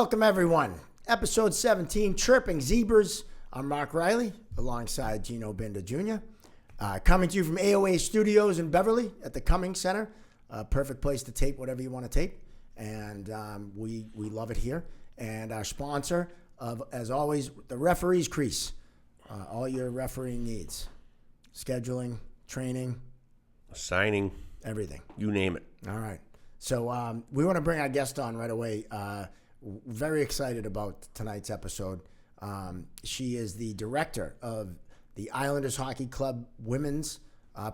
Welcome, everyone. Episode 17, Chirping Zebras. I'm Mark Riley, alongside Gino Binder Jr. Coming to you from AOA Studios in Beverly at the Cummings Center. Perfect place to tape whatever you want to tape. And we love it here. And our sponsor, as always, the Referee's Crease. All your refereeing needs. Scheduling, training. Signing. Everything. You name it. All right. So we want to bring our guest on right away. Very excited about tonight's episode. She is the director of the Islanders Hockey Club women's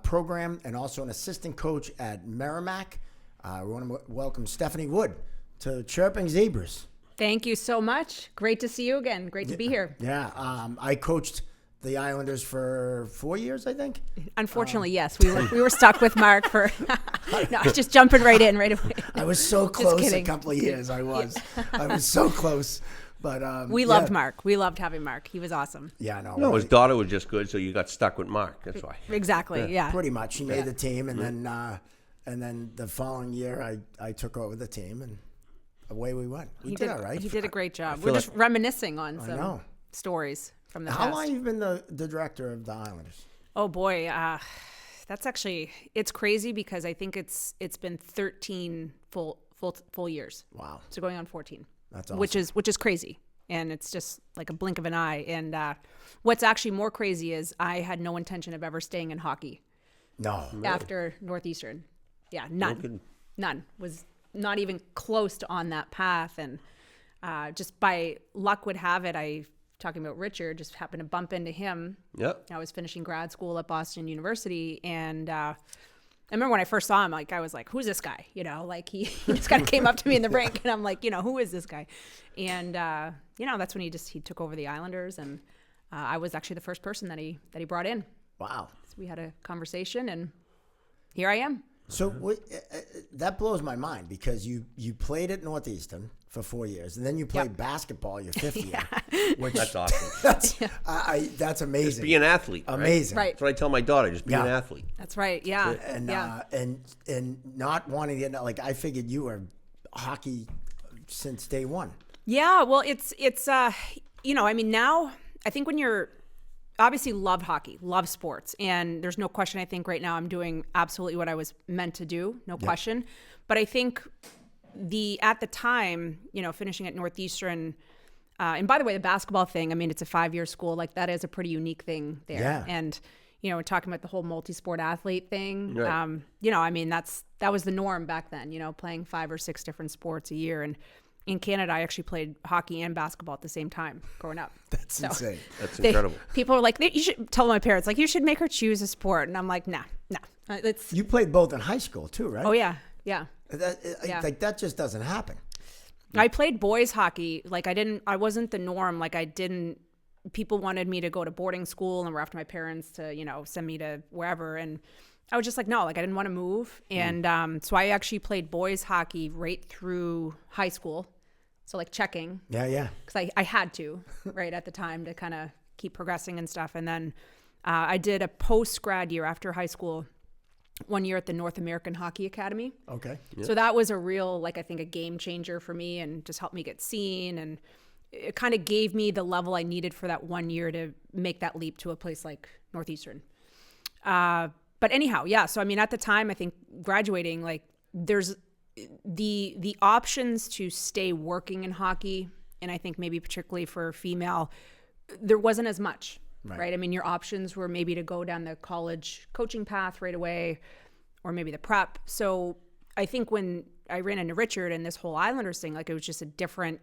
program and also an assistant coach at Merrimack. We want to welcome Stephanie Wood to Chirping Zebras. Thank you so much. Great to see you again. Great to be here. Yeah. I coached the Islanders for 4 years, I think. Unfortunately, yes. We were stuck with Mark for no, just jumping right in right away. I was so close a couple of years. I was so close. But we loved Mark. We loved having Mark. He was awesome. Yeah, no. No, his daughter was just good, so you got stuck with Mark. That's why. Exactly. Yeah. Pretty much. He made the team, and then the following year, I took over the team, and away we went. We did all right. He did a great job. We're just reminiscing on some stories from the past. How long have you been the director of the Islanders? Oh boy, that's actually, it's crazy because I think it's been 13 full years. Wow. So going on 14. That's awesome. Which is crazy. And it's just like a blink of an eye. And what's actually more crazy is I had no intention of ever staying in hockey. No. After Northeastern. Yeah, none. None. Was not even close to on that path. And just by luck would have it, talking about Richard, just happened to bump into him. Yep. I was finishing grad school at Boston University, and I remember when I first saw him, like I was like, "Who's this guy?" You know, like he just kind of came up to me in the rink, and I'm like, who is this guy? And that's when he took over the Islanders, and I was actually the first person that he brought in. Wow. So we had a conversation, and here I am. So that blows my mind because you played at Northeastern for 4 years, and then you played basketball your fifth year. Which, that's awesome. That's amazing. Just be an athlete. Amazing. Right. That's what I tell my daughter. Just be an athlete. That's right. Yeah. And not wanting to get, like, I figured you were hockey since day one. Yeah. Well, it's now I think when you're obviously loved hockey, love sports. And there's no question, I think right now I'm doing absolutely what I was meant to do, no question. But I think at the time, finishing at Northeastern, and by the way, the basketball thing, I mean, it's a 5-year school. Like that is a pretty unique thing there. Yeah. And, we're talking about the whole multi-sport athlete thing. Right. I mean, that was the norm back then, playing 5 or 6 different sports a year. And in Canada, I actually played hockey and basketball at the same time growing up. That's insane. That's incredible. People are like, you should tell my parents, like, you should make her choose a sport. And I'm like, nah. You played both in high school too, right? Oh, yeah. Yeah. Like that just doesn't happen. I played boys hockey. Like I wasn't the norm. Like people wanted me to go to boarding school and were after my parents to, send me to wherever. And I was just like, no, like I didn't want to move. And so I actually played boys hockey right through high school. So like checking. Yeah. Because I had to, right, at the time to kind of keep progressing and stuff. And then I did a post-grad year after high school, 1 year at the North American Hockey Academy. Okay. Yep. So that was a real, I think a game changer for me and just helped me get seen. And it kind of gave me the level I needed for that 1 year to make that leap to a place like Northeastern. But anyhow, yeah. So, I mean, at the time, I think graduating, like there's the options to stay working in hockey. And I think maybe particularly for female, there wasn't as much. Right. I mean, your options were maybe to go down the college coaching path right away or maybe the prep. So I think when I ran into Richard and this whole Islanders thing, like it was just a different,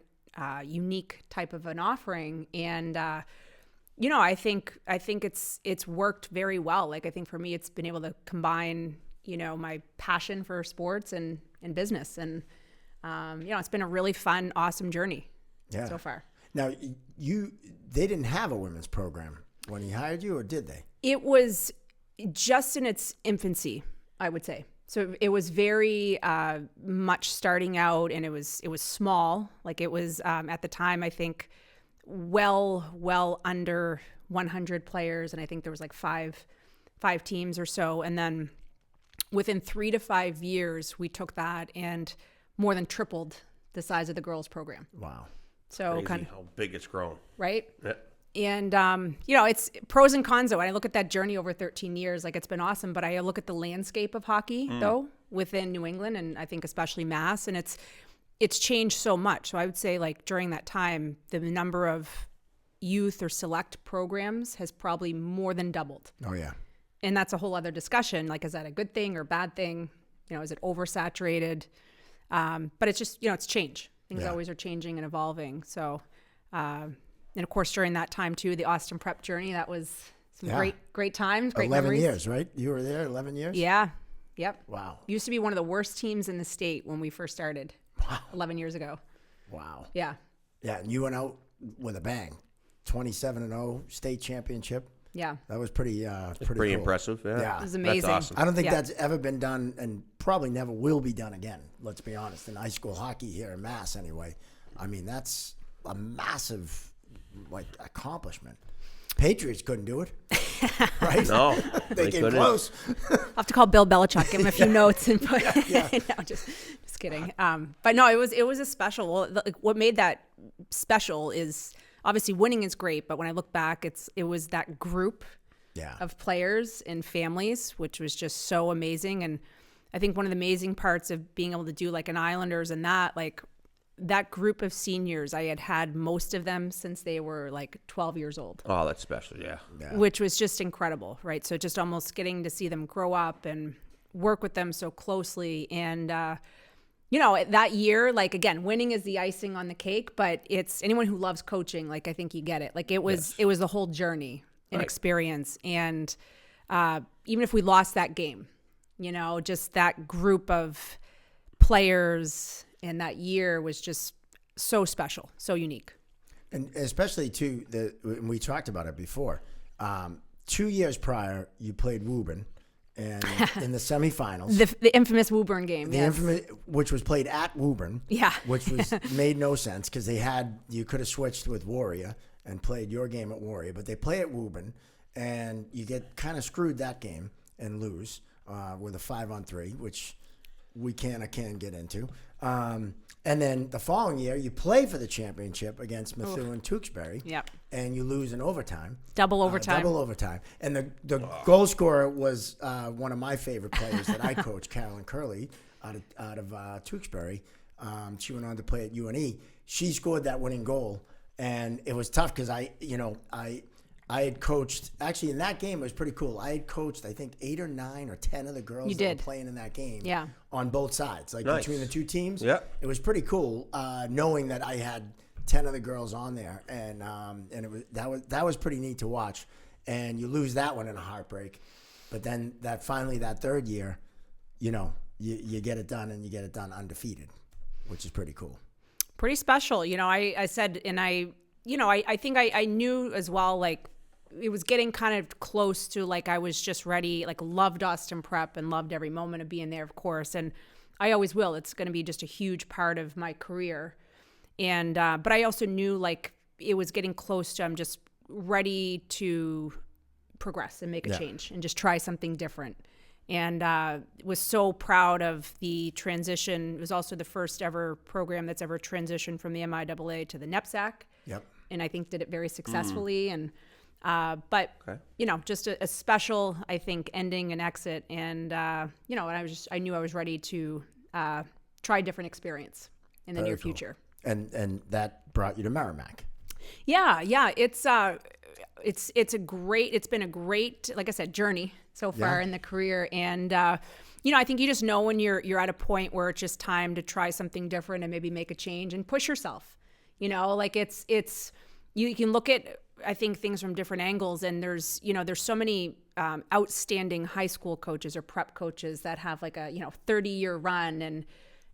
unique type of an offering. And, I think it's worked very well. Like I think for me, it's been able to combine, my passion for sports and business. And, it's been a really fun, awesome journey so far. Now, they didn't have a women's program when he hired you, or did they? It was just in its infancy, I would say. So it was very much starting out, and it was small. Like it was at the time, I think, well under 100 players, and I think there was like five teams or so. And then within 3 to 5 years, we took that and more than tripled the size of the girls program. Wow. So Crazy kind of, how big it's grown. right? Yeah. And, it's pros and cons though. When I look at that journey over 13 years, like it's been awesome, but I look at the landscape of hockey though within New England, and I think especially Mass, and it's changed so much. So I would say like during that time, the number of youth or select programs has probably more than doubled. Oh, yeah. And that's a whole other discussion. Like, is that a good thing or bad thing? Is it oversaturated? But it's just, it's change. Things always are changing and evolving. So, and of course, during that time too, the Austin Prep journey, that was some great times, great 11 memories. years, right? You were there 11 years? Yeah. Yep. Wow. Used to be one of the worst teams in the state when we first started 11 years ago. Wow. Yeah. Yeah, and you went out with a bang. 27-0 state championship. Yeah. That was pretty Pretty cool. impressive. Yeah. Yeah. It was amazing. That's awesome. I don't think that's ever been done, and probably never will be done again. Let's be honest. In high school hockey here in Mass, anyway. I mean, that's a massive, accomplishment. Patriots couldn't do it, right? No, they came couldn't. close. I'll have to call Bill Belichick, give him a few notes and put. Yeah. No, just kidding. But no, it was a special. Well, what made that special is obviously winning is great, but when I look back, it was that group of players and families, which was just so amazing. And I think one of the amazing parts of being able to do like an Islanders and that group of seniors, I had most of them since they were like 12 years old. Oh, that's special. Yeah. Which was just incredible, right? So just almost getting to see them grow up and work with them so closely. And, that year, again, winning is the icing on the cake, but it's anyone who loves coaching, I think you get it. It was the whole journey and experience. And even if we lost that game, just that group of players and that year was just so special, so unique. And especially, too, and we talked about it before. 2 years prior, you played Woburn and in the semifinals. The infamous Woburn game, infamous, which was played at Woburn. Yeah. Which made no sense because you could have switched with Warrior and played your game at Warrior, but they play at Woburn, and you get kind of screwed that game and lose with a 5-on-3, which we can get into. And then the following year, you play for the championship against Methuen Tewksbury. Yep. And you lose in overtime. Double overtime. And the goal scorer was one of my favorite players that I coached, Carolyn Curley, out of Tewksbury. She went on to play at UNE. She scored that winning goal. And it was tough because I had coached, actually in that game, it was pretty cool. I had coached, I think, 8 or 9 or 10 of the girls that were playing in that game on both sides, between the two teams. Yeah. It was pretty cool knowing that I had 10 of the girls on there. And that was pretty neat to watch. And you lose that one in a heartbreak. But then that third year, you get it done, and you get it done undefeated, which is pretty cool. Pretty special. I said, and I think I knew as well, it was getting kind of close to I was just ready, loved Austin Prep and loved every moment of being there, of course. And I always will. It's going to be just a huge part of my career. And, but I also knew it was getting close to, I'm just ready to progress and make a change and just try something different. And was so proud of the transition. It was also the first ever program that's ever transitioned from the MIAA to the NEPSAC. Yep. And I think did it very successfully. And just a special, I think, ending and exit. And and I knew I was ready to try a different experience in the near future. And that brought you to Merrimack. Yeah. It's been a great, like I said, journey so far in the career. And I think you just know when you're at a point where it's just time to try something different and maybe make a change and push yourself. It's you can look at, I think, things from different angles, and there's so many outstanding high school coaches or prep coaches that have a 30-year run, and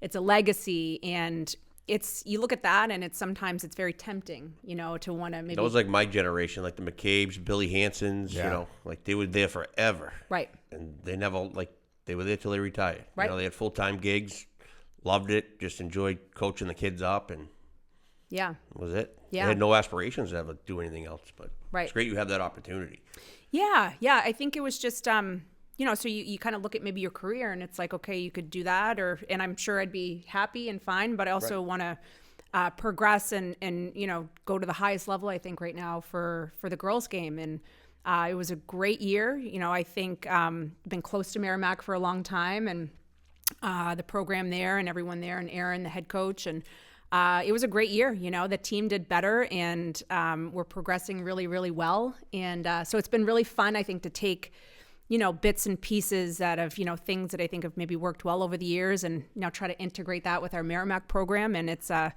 it's a legacy. And you look at that, and sometimes it's very tempting, to want to maybe. That was my generation, the McCabe's, Billy Hansons, they were there forever. Right. And they never, they were there till they retired. Right. They had full-time gigs, loved it, just enjoyed coaching the kids up, and that was it. Yeah. They had no aspirations to ever do anything else, but right. It's great you have that opportunity. Yeah. I think it was just, so you kind of look at maybe your career and it's like, okay, you could do that, and I'm sure I'd be happy and fine, but I also want to progress and go to the highest level, I think, right now for the girls game. And it was a great year. I think been close to Merrimack for a long time, and the program there and everyone there, and Aaron, the head coach, and it was a great year. The team did better, and we're progressing really, really well. And so it's been really fun, I think, to take bits and pieces out of, things that I think have maybe worked well over the years, and now try to integrate that with our Merrimack program. And it's an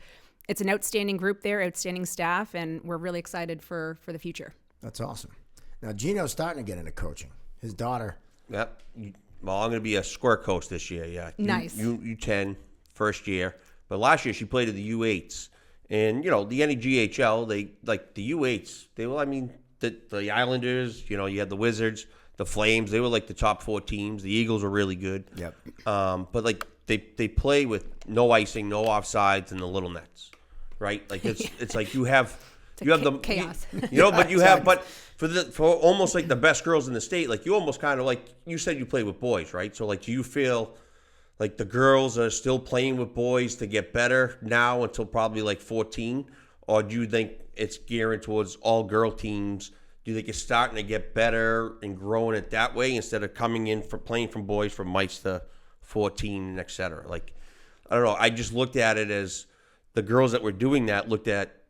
outstanding group there, outstanding staff, and we're really excited for the future. That's awesome. Now, Gino's starting to get into coaching. His daughter. Yep. Well, I'm going to be a square coach this year, yeah. Nice. U10, first year. But last year she played at the U8s. And, the NEGHL, they, like the U8s, the Islanders, you had the Wizards, the Flames, they were like the top 4 teams. The Eagles were really good. Yep. But like they play with no icing, no offsides, and the little nets, right? Like it's like you have the chaos. But for almost like the best girls in the state, like you almost kind of like you said you play with boys, right? So like do you feel like the girls are still playing with boys to get better now until probably like 14, or do you think it's gearing towards all girl teams? Do you think it's starting to get better and growing it that way instead of coming in for playing from boys from mites to 14 and et cetera? Like, I don't know. I just looked at it as the girls that were doing that looked at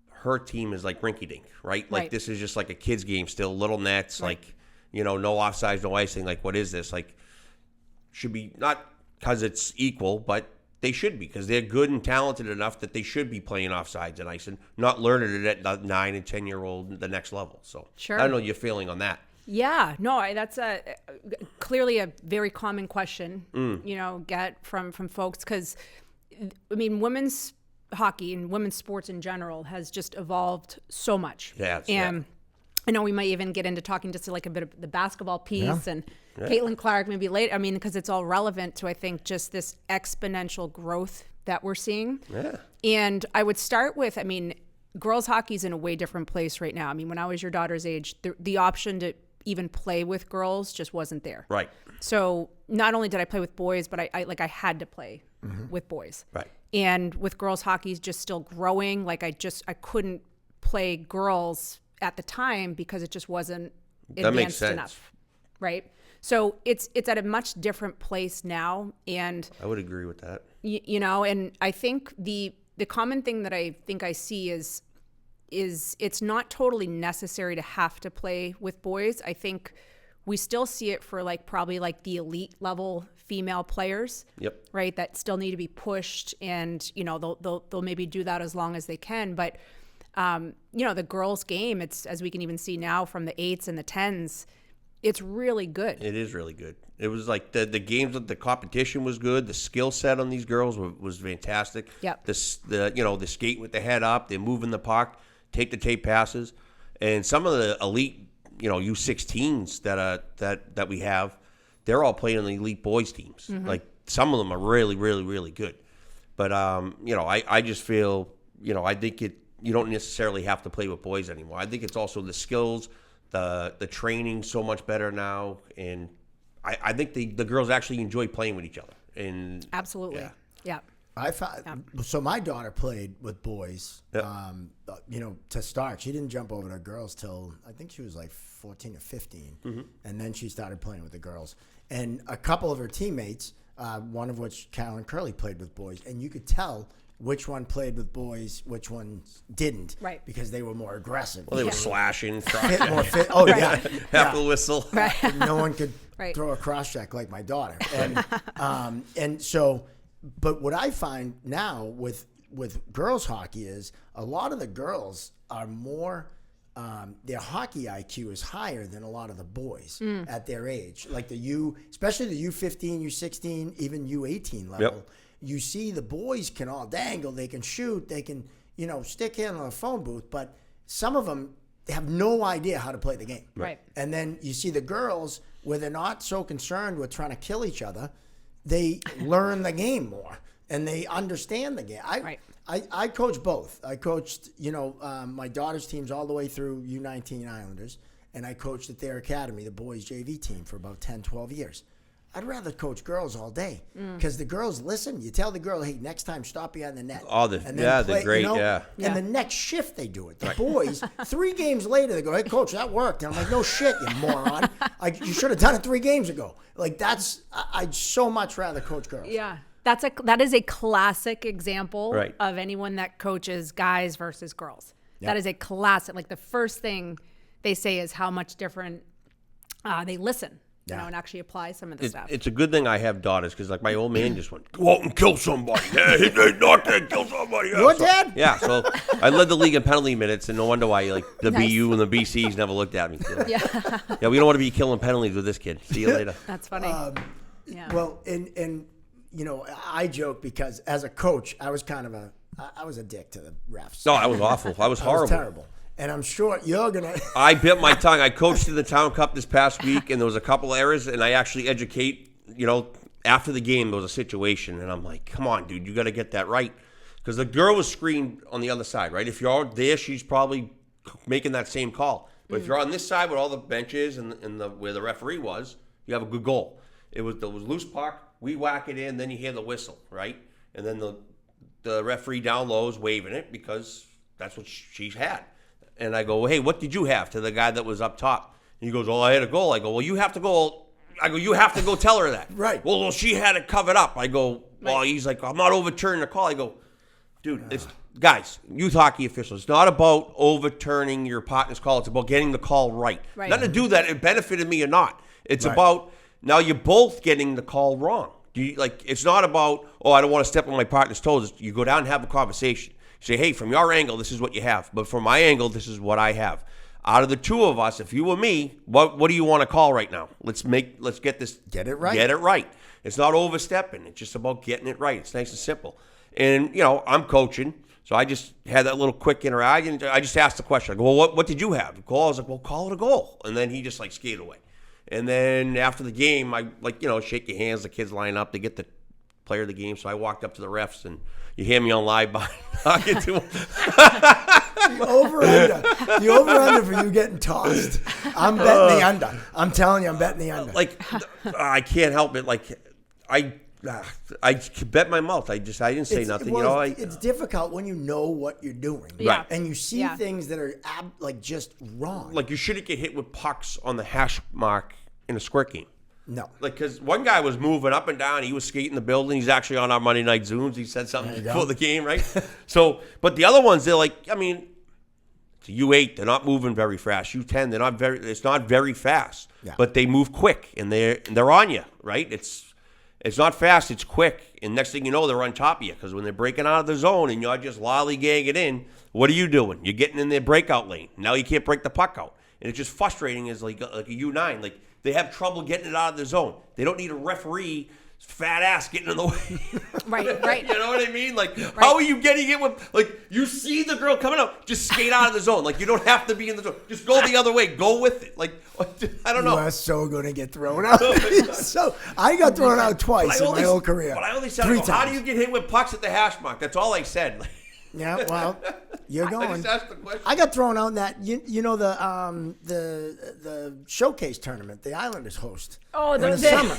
her team as like rinky-dink, right? Like this is just like a kid's game still, little nets, like, no offsides, no icing. Like, what is this? Like, should be not because it's equal, but they should be because they're good and talented enough that they should be playing offsides and icing, not learning it at 9 and 10-year-old the next level. So sure. I don't know your feeling on that. Yeah, no, that's clearly a very common question, get from folks, because women's hockey and women's sports in general has just evolved so much. And I know we might even get into talking just like a bit of the basketball piece and Caitlin Clark maybe later. Because it's all relevant to, I think, just this exponential growth that we're seeing. Yeah. And I would start with, girls hockey's in a way different place right now. When I was your daughter's age, the option to even play with girls just wasn't there. Right. So not only did I play with boys, but I had to play with boys. Right. And with girls hockey's just still growing. Like I couldn't play girls at the time because it just wasn't advanced enough. Right. So it's at a much different place now. And I would agree with that. And I think the common thing that I think I see is it's not totally necessary to have to play with boys. I think we still see it for probably the elite level female players. Yep. Right. That still need to be pushed, and they'll maybe do that as long as they can. But the girls' game, it's, as we can even see now from the 8s and the 10s, it's really good. It is really good. It was like the games, the competition was good. The skill set on these girls was fantastic. Yep. The skate with the head up, they're moving the puck, take the tape passes, and some of the elite, U16s that we have, they're all playing on the elite boys teams. Mm-hmm. Like some of them are really, really, really good. But I just feel, I think you don't necessarily have to play with boys anymore. I think it's also the skills, the training so much better now, and I think the girls actually enjoy playing with each other. And absolutely, yeah. I found so my daughter played with boys. Yep. To start, she didn't jump over to girls till I think she was like 14 or 15, and then she started playing with the girls. And a couple of her teammates, one of which Carolyn Curley played with boys, and you could tell which one played with boys, which ones didn't, right? Because they were more aggressive. Well, they were slashing, more fit. Oh right. yeah, half the whistle. Right. No one could throw a cross check like my daughter, and so. But what I find now with girls hockey is a lot of the girls are more. Their hockey IQ is higher than a lot of the boys at their age, like especially the U15, U16, even U18 level. Yep. You see the boys can all dangle, they can shoot, they can, stick handle a phone booth, but some of them have no idea how to play the game. Right. And then you see the girls where they're not so concerned with trying to kill each other, they learn the game more and they understand the game. I coach both. I coached, my daughter's teams all the way through U19 Islanders, and I coached at their academy, the boys JV team, for about 10, 12 years. I'd rather coach girls all day because the girls listen. You tell the girl, hey, next time stop behind the net. Oh, they're great, yeah. And the next shift they do it. The boys, 3 games later, they go, hey, coach, that worked. And I'm like, no shit, you moron. You should have done it 3 games ago. Like, I'd so much rather coach girls. Yeah. That is a classic example Right. of anyone that coaches guys versus girls. Yep. That is a classic. Like, the first thing they say is how much different they listen. You know, and actually apply some of the stuff. It's a good thing I have daughters because, like, my old man just went, go out and kill somebody. Yeah, he did not kill somebody. Yeah, Your dad? Yeah, so I led the league in penalty minutes, and no wonder why, like, the Nice. BU and the BCs never looked at me. Yeah. Yeah, we don't want to be killing penalties with this kid. See you later. That's funny. Yeah. Well, and I joke because as a coach, I was I was a dick to the refs. No, I was awful. I was I horrible. was terrible. And I'm sure you're going to... I bit my tongue. I coached in the Town Cup this past week, and there was a couple errors, and I actually educate, after the game, there was a situation, and I'm like, come on, dude, you got to get that right. Because the girl was screened on the other side, right? If you're there, she's probably making that same call. But if you're on this side with all the benches and where the referee was, you have a good goal. There was loose puck, we whack it in, then you hear the whistle, right? And then the referee down low is waving it because that's what she's had. And I go, hey, what did you have, to the guy that was up top? And he goes, oh, I had a goal. I go, well, you have to go. You have to go tell her that. Right. Well, she had it covered up. I go, well, he's like, I'm not overturning the call. I go, dude, guys, youth hockey officials, it's not about overturning your partner's call. It's about getting the call right. Nothing to do that it benefited me or not. It's about now you're both getting the call wrong. It's not about, oh, I don't want to step on my partner's toes. You go down and have a conversation. Say, hey, from your angle, this is what you have. But from my angle, this is what I have. Out of the two of us, if you or me, what do you want to call right now? Let's get this. Get it right. Get it right. It's not overstepping. It's just about getting it right. It's nice and simple. And, I'm coaching. So I just had that little quick interaction. I just asked the question. I go, well, what did you have? The goal? I was like, well, call it a goal. And then he just, skated away. And then after the game, I, shake your hands. The kids line up. They get the player of the game. So I walked up to the refs, and you hear me on live by talking to them. The over-under for you getting tossed. I'm betting the under. I'm telling you, I'm betting the under. I can't help it. I bet my mouth. I didn't say nothing. It's difficult when you know what you're doing. Yeah. And you see things that are just wrong. You shouldn't get hit with pucks on the hash mark in a squirt game. No. Because one guy was moving up and down. He was skating the building. He's actually on our Monday Night Zooms. He said something before the game, right? But the other ones, they're it's a U8. They're not moving very fast. U10, it's not very fast. Yeah. But they move quick, and they're on you, right? It's not fast. It's quick. And next thing you know, they're on top of you. Because when they're breaking out of the zone and you're just lollygagging in, what are you doing? You're getting in their breakout lane. Now you can't break the puck out. And it's just frustrating as like a U9. They have trouble getting it out of the zone. They don't need a referee, fat ass, getting in the way. Right. You know what I mean? How are you getting it with, you see the girl coming up, just skate out of the zone. You don't have to be in the zone. Just go the other way. Go with it. I don't know. You are so going to get thrown out. So I got thrown out twice in my whole career. But I only said, 3 times. how do you get hit with pucks at the hash mark? That's all I said. Yeah, well, you're going. I just asked the question. I got thrown out in that. The showcase tournament the Islanders host. Oh, in the summer.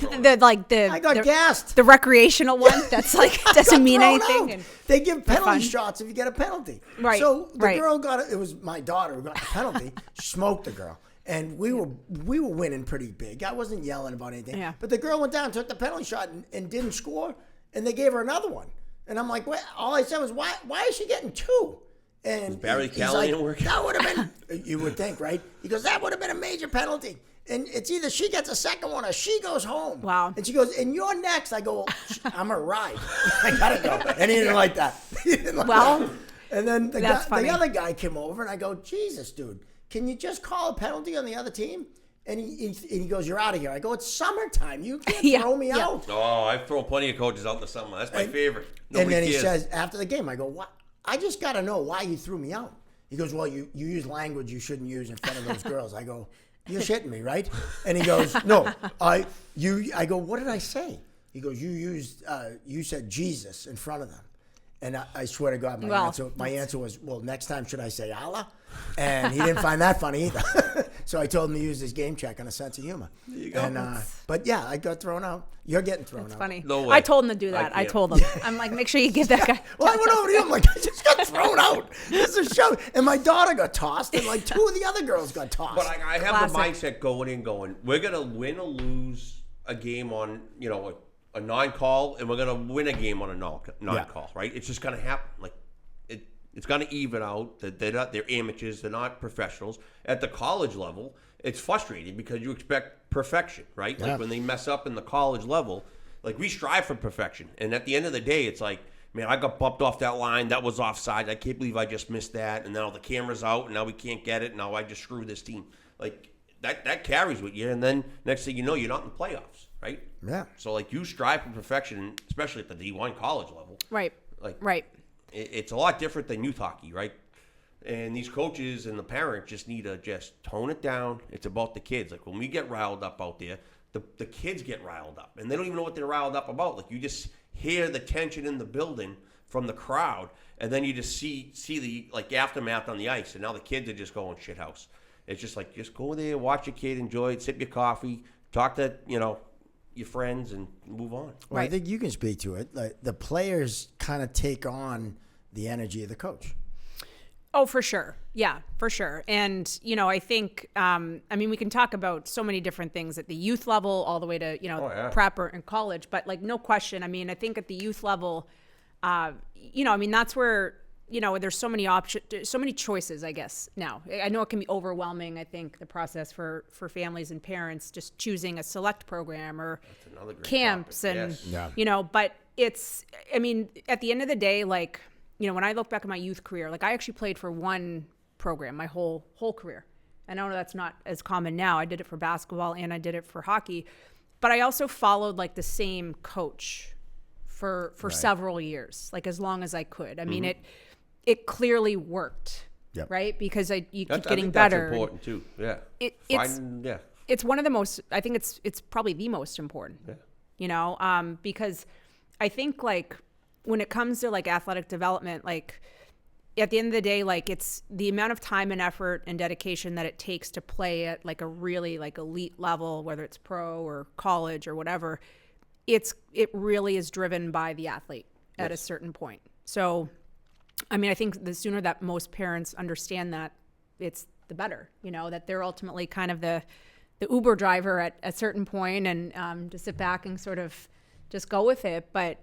I got gassed. The recreational one that's doesn't mean anything. And they give penalty fun. shots if you get a penalty. Right. So the right. girl got it. It was my daughter who got the penalty. Smoked the girl. And we were winning pretty big. I wasn't yelling about anything. Yeah. But the girl went down, took the penalty shot, and didn't score. And they gave her another one. And I'm like, well, all I said was, why is she getting 2? And Barry he's Callahan like, working? that would have been, you would think, right? He goes, that would have been a major penalty. And it's either she gets a second one or she goes home. Wow. And she goes, and you're next. I go, well, I'm going to ride. I got to go. And he didn't like that. Well, and then the funny. other guy came over, and I go, Jesus, dude, can you just call a penalty on the other team? And he goes, you're out of here. I go, it's summertime. You can't throw me out. Oh, I've thrown plenty of coaches out in the summer. That's my favorite. Nobody and then cares. he says, after the game, I go, what? I just got to know why you threw me out. He goes, well, you use language you shouldn't use in front of those girls. I go, you're shitting me, right? And he goes, no, I go, what did I say? He goes, you said Jesus in front of them. And I swear to God, my answer was, well, next time should I say Allah? And he didn't find that funny either. So I told him to use his game check and a sense of humor. There you go. And, but yeah, I got thrown out. You're getting thrown out. It's funny. No way. I told him to do that. I told him. I'm like, make sure you give that guy. Well, I went over to him like, I just got thrown out. This is a show. And my daughter got tossed, and like 2 of the other girls got tossed. But I have Classic. the mindset going, we're going to win or lose a game on, a non-call, and we're going to win a game on a non-call, right? It's just going to happen. Like, it's going to even out. That they're amateurs. They're not professionals. At the college level, it's frustrating because you expect perfection, right? Yeah. Like when they mess up in the college level, like we strive for perfection. And at the end of the day, it's like, man, I got bumped off that line. That was offside. I can't believe I just missed that. And now the camera's out, and now we can't get it. Now I just screwed this team. Like that carries with you. And then next thing you know, you're not in the playoffs, right? Yeah. So like you strive for perfection, especially at the D1 college level. Right. Like Right. It's a lot different than youth hockey, right? And these coaches and the parents just need to just tone it down. It's about the kids. Like when we get riled up out there, the kids get riled up, and they don't even know what they're riled up about. Like you just hear the tension in the building from the crowd, and then you just see the like aftermath on the ice, and now the kids are just going shit house. It's just like just go there, watch your kid, enjoy it, sip your coffee, talk to your friends, and move on. Well, I think you can speak to it. Like the players kind of take on the energy of the coach. Oh, for sure. Yeah, for sure. And, I think, we can talk about so many different things at the youth level all the way to, prep or in college. But, like, no question. I think at the youth level, that's where, there's so many options, so many choices, I guess, now. I know it can be overwhelming, I think, the process for families and parents just choosing a select program or camps. Topic. And, but it's, at the end of the day, like, when I look back at my youth career, like I actually played for one program my whole career. And I know that's not as common now. I did it for basketball and I did it for hockey, but I also followed like the same coach for several years, like as long as I could. It clearly worked, right? Because you keep getting better. That's important too. Yeah. It's one of the most. I think it's probably the most important. Yeah. Because I think like. When it comes to like athletic development, like at the end of the day, like it's the amount of time and effort and dedication that it takes to play at like a really like elite level, whether it's pro or college or whatever, it really is driven by the athlete at a certain point. So, I think the sooner that most parents understand that, it's the better, that they're ultimately kind of the Uber driver at a certain point and to sit back and sort of just go with it. But,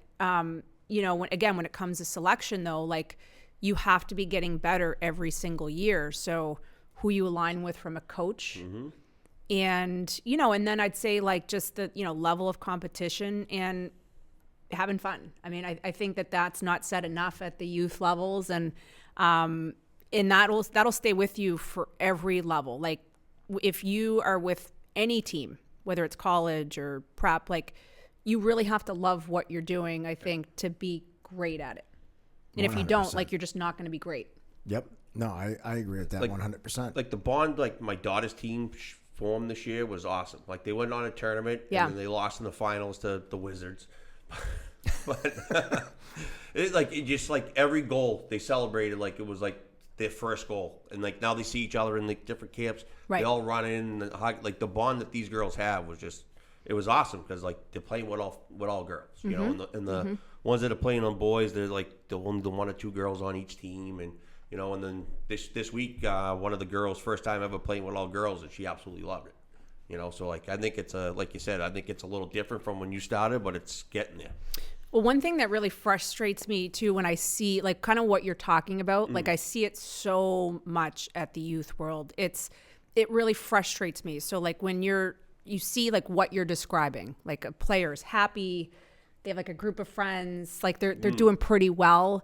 when it comes to selection, though, like you have to be getting better every single year. So who you align with from a coach and, and then I'd say like just the, level of competition and having fun. I think that that's not said enough at the youth levels and that'll stay with you for every level. Like if you are with any team, whether it's college or prep, like you really have to love what you're doing, I think, to be great at it. And 100%. If you don't, like, you're just not going to be great. Yep. No, I agree with that 100%. Like the bond, like my daughter's team formed this year was awesome. Like they went on a tournament and then they lost in the finals to the Wizards. But it just like every goal they celebrated like it was like their first goal. And like now they see each other in the different camps. Right. They all run in. Like the bond that these girls have was just... It was awesome because like they're playing with all girls, and the ones that are playing on boys, they're like the one or two girls on each team, and and then this week one of the girls first time ever playing with all girls, and she absolutely loved it. So like I think it's like you said, I think it's a little different from when you started, but it's getting there. Well, one thing that really frustrates me too when I see like kind of what you're talking about, like I see it so much at the youth world. It really frustrates me. So like when you see like what you're describing, like a player's happy, they have like a group of friends, like they're doing pretty well.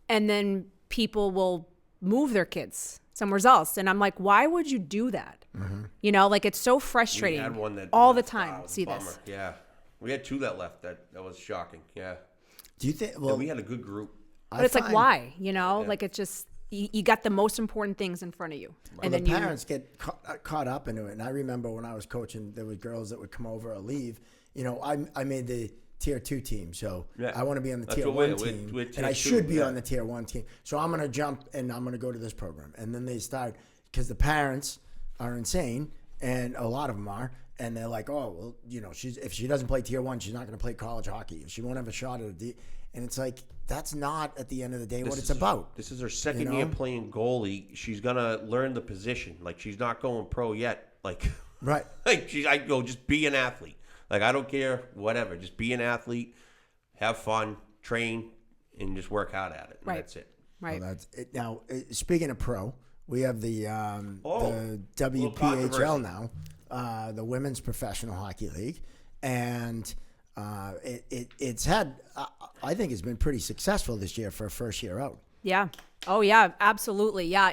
And then people will move their kids somewhere else. And I'm like, why would you do that? Like it's so frustrating. We had one that all left, the time. See bummer. this. Yeah. We had 2 that left. That was shocking. Yeah. Do you think, we had a good group. But it's like, why? Like it's just, you got the most important things in front of you. Well, and then the parents get caught up into it. And I remember when I was coaching, there were girls that would come over or leave. I made the tier 2 team, so I want to be on the tier 1 team, and I should be on the tier 1 team. So I'm going to jump and I'm going to go to this program. And then they start, because the parents are insane, and a lot of them are. And they're like, oh, well, if she doesn't play tier 1, she's not going to play college hockey. She won't have a shot at a D. And it's like, that's not at the end of the day what it's about. This is her second year playing goalie. She's gonna learn the position. Like, she's not going pro yet. Like, right? I go, just be an athlete. Like, I don't care, whatever. Just be an athlete, have fun, train, and just work hard at it. And that's it. Right. Well, that's it. Now, speaking of pro, we have the little controversy. WPHL now, the Women's Professional Hockey League, and it's had, I think it's been pretty successful this year for a first year out. Yeah. Oh yeah, absolutely. Yeah.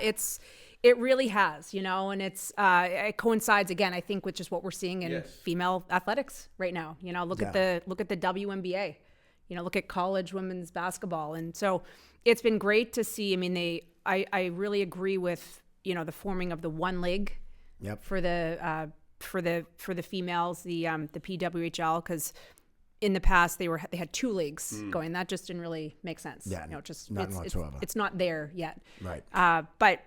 It really has, and it coincides again, I think, with just what we're seeing in female athletics right now. Look at the WNBA, look at college women's basketball. And so it's been great to see. I mean, I really agree with, the forming of the one league for the females, the PWHL, because in the past they had two leagues going. That just didn't really make sense. Yeah, none whatsoever. It's not there yet. Right. But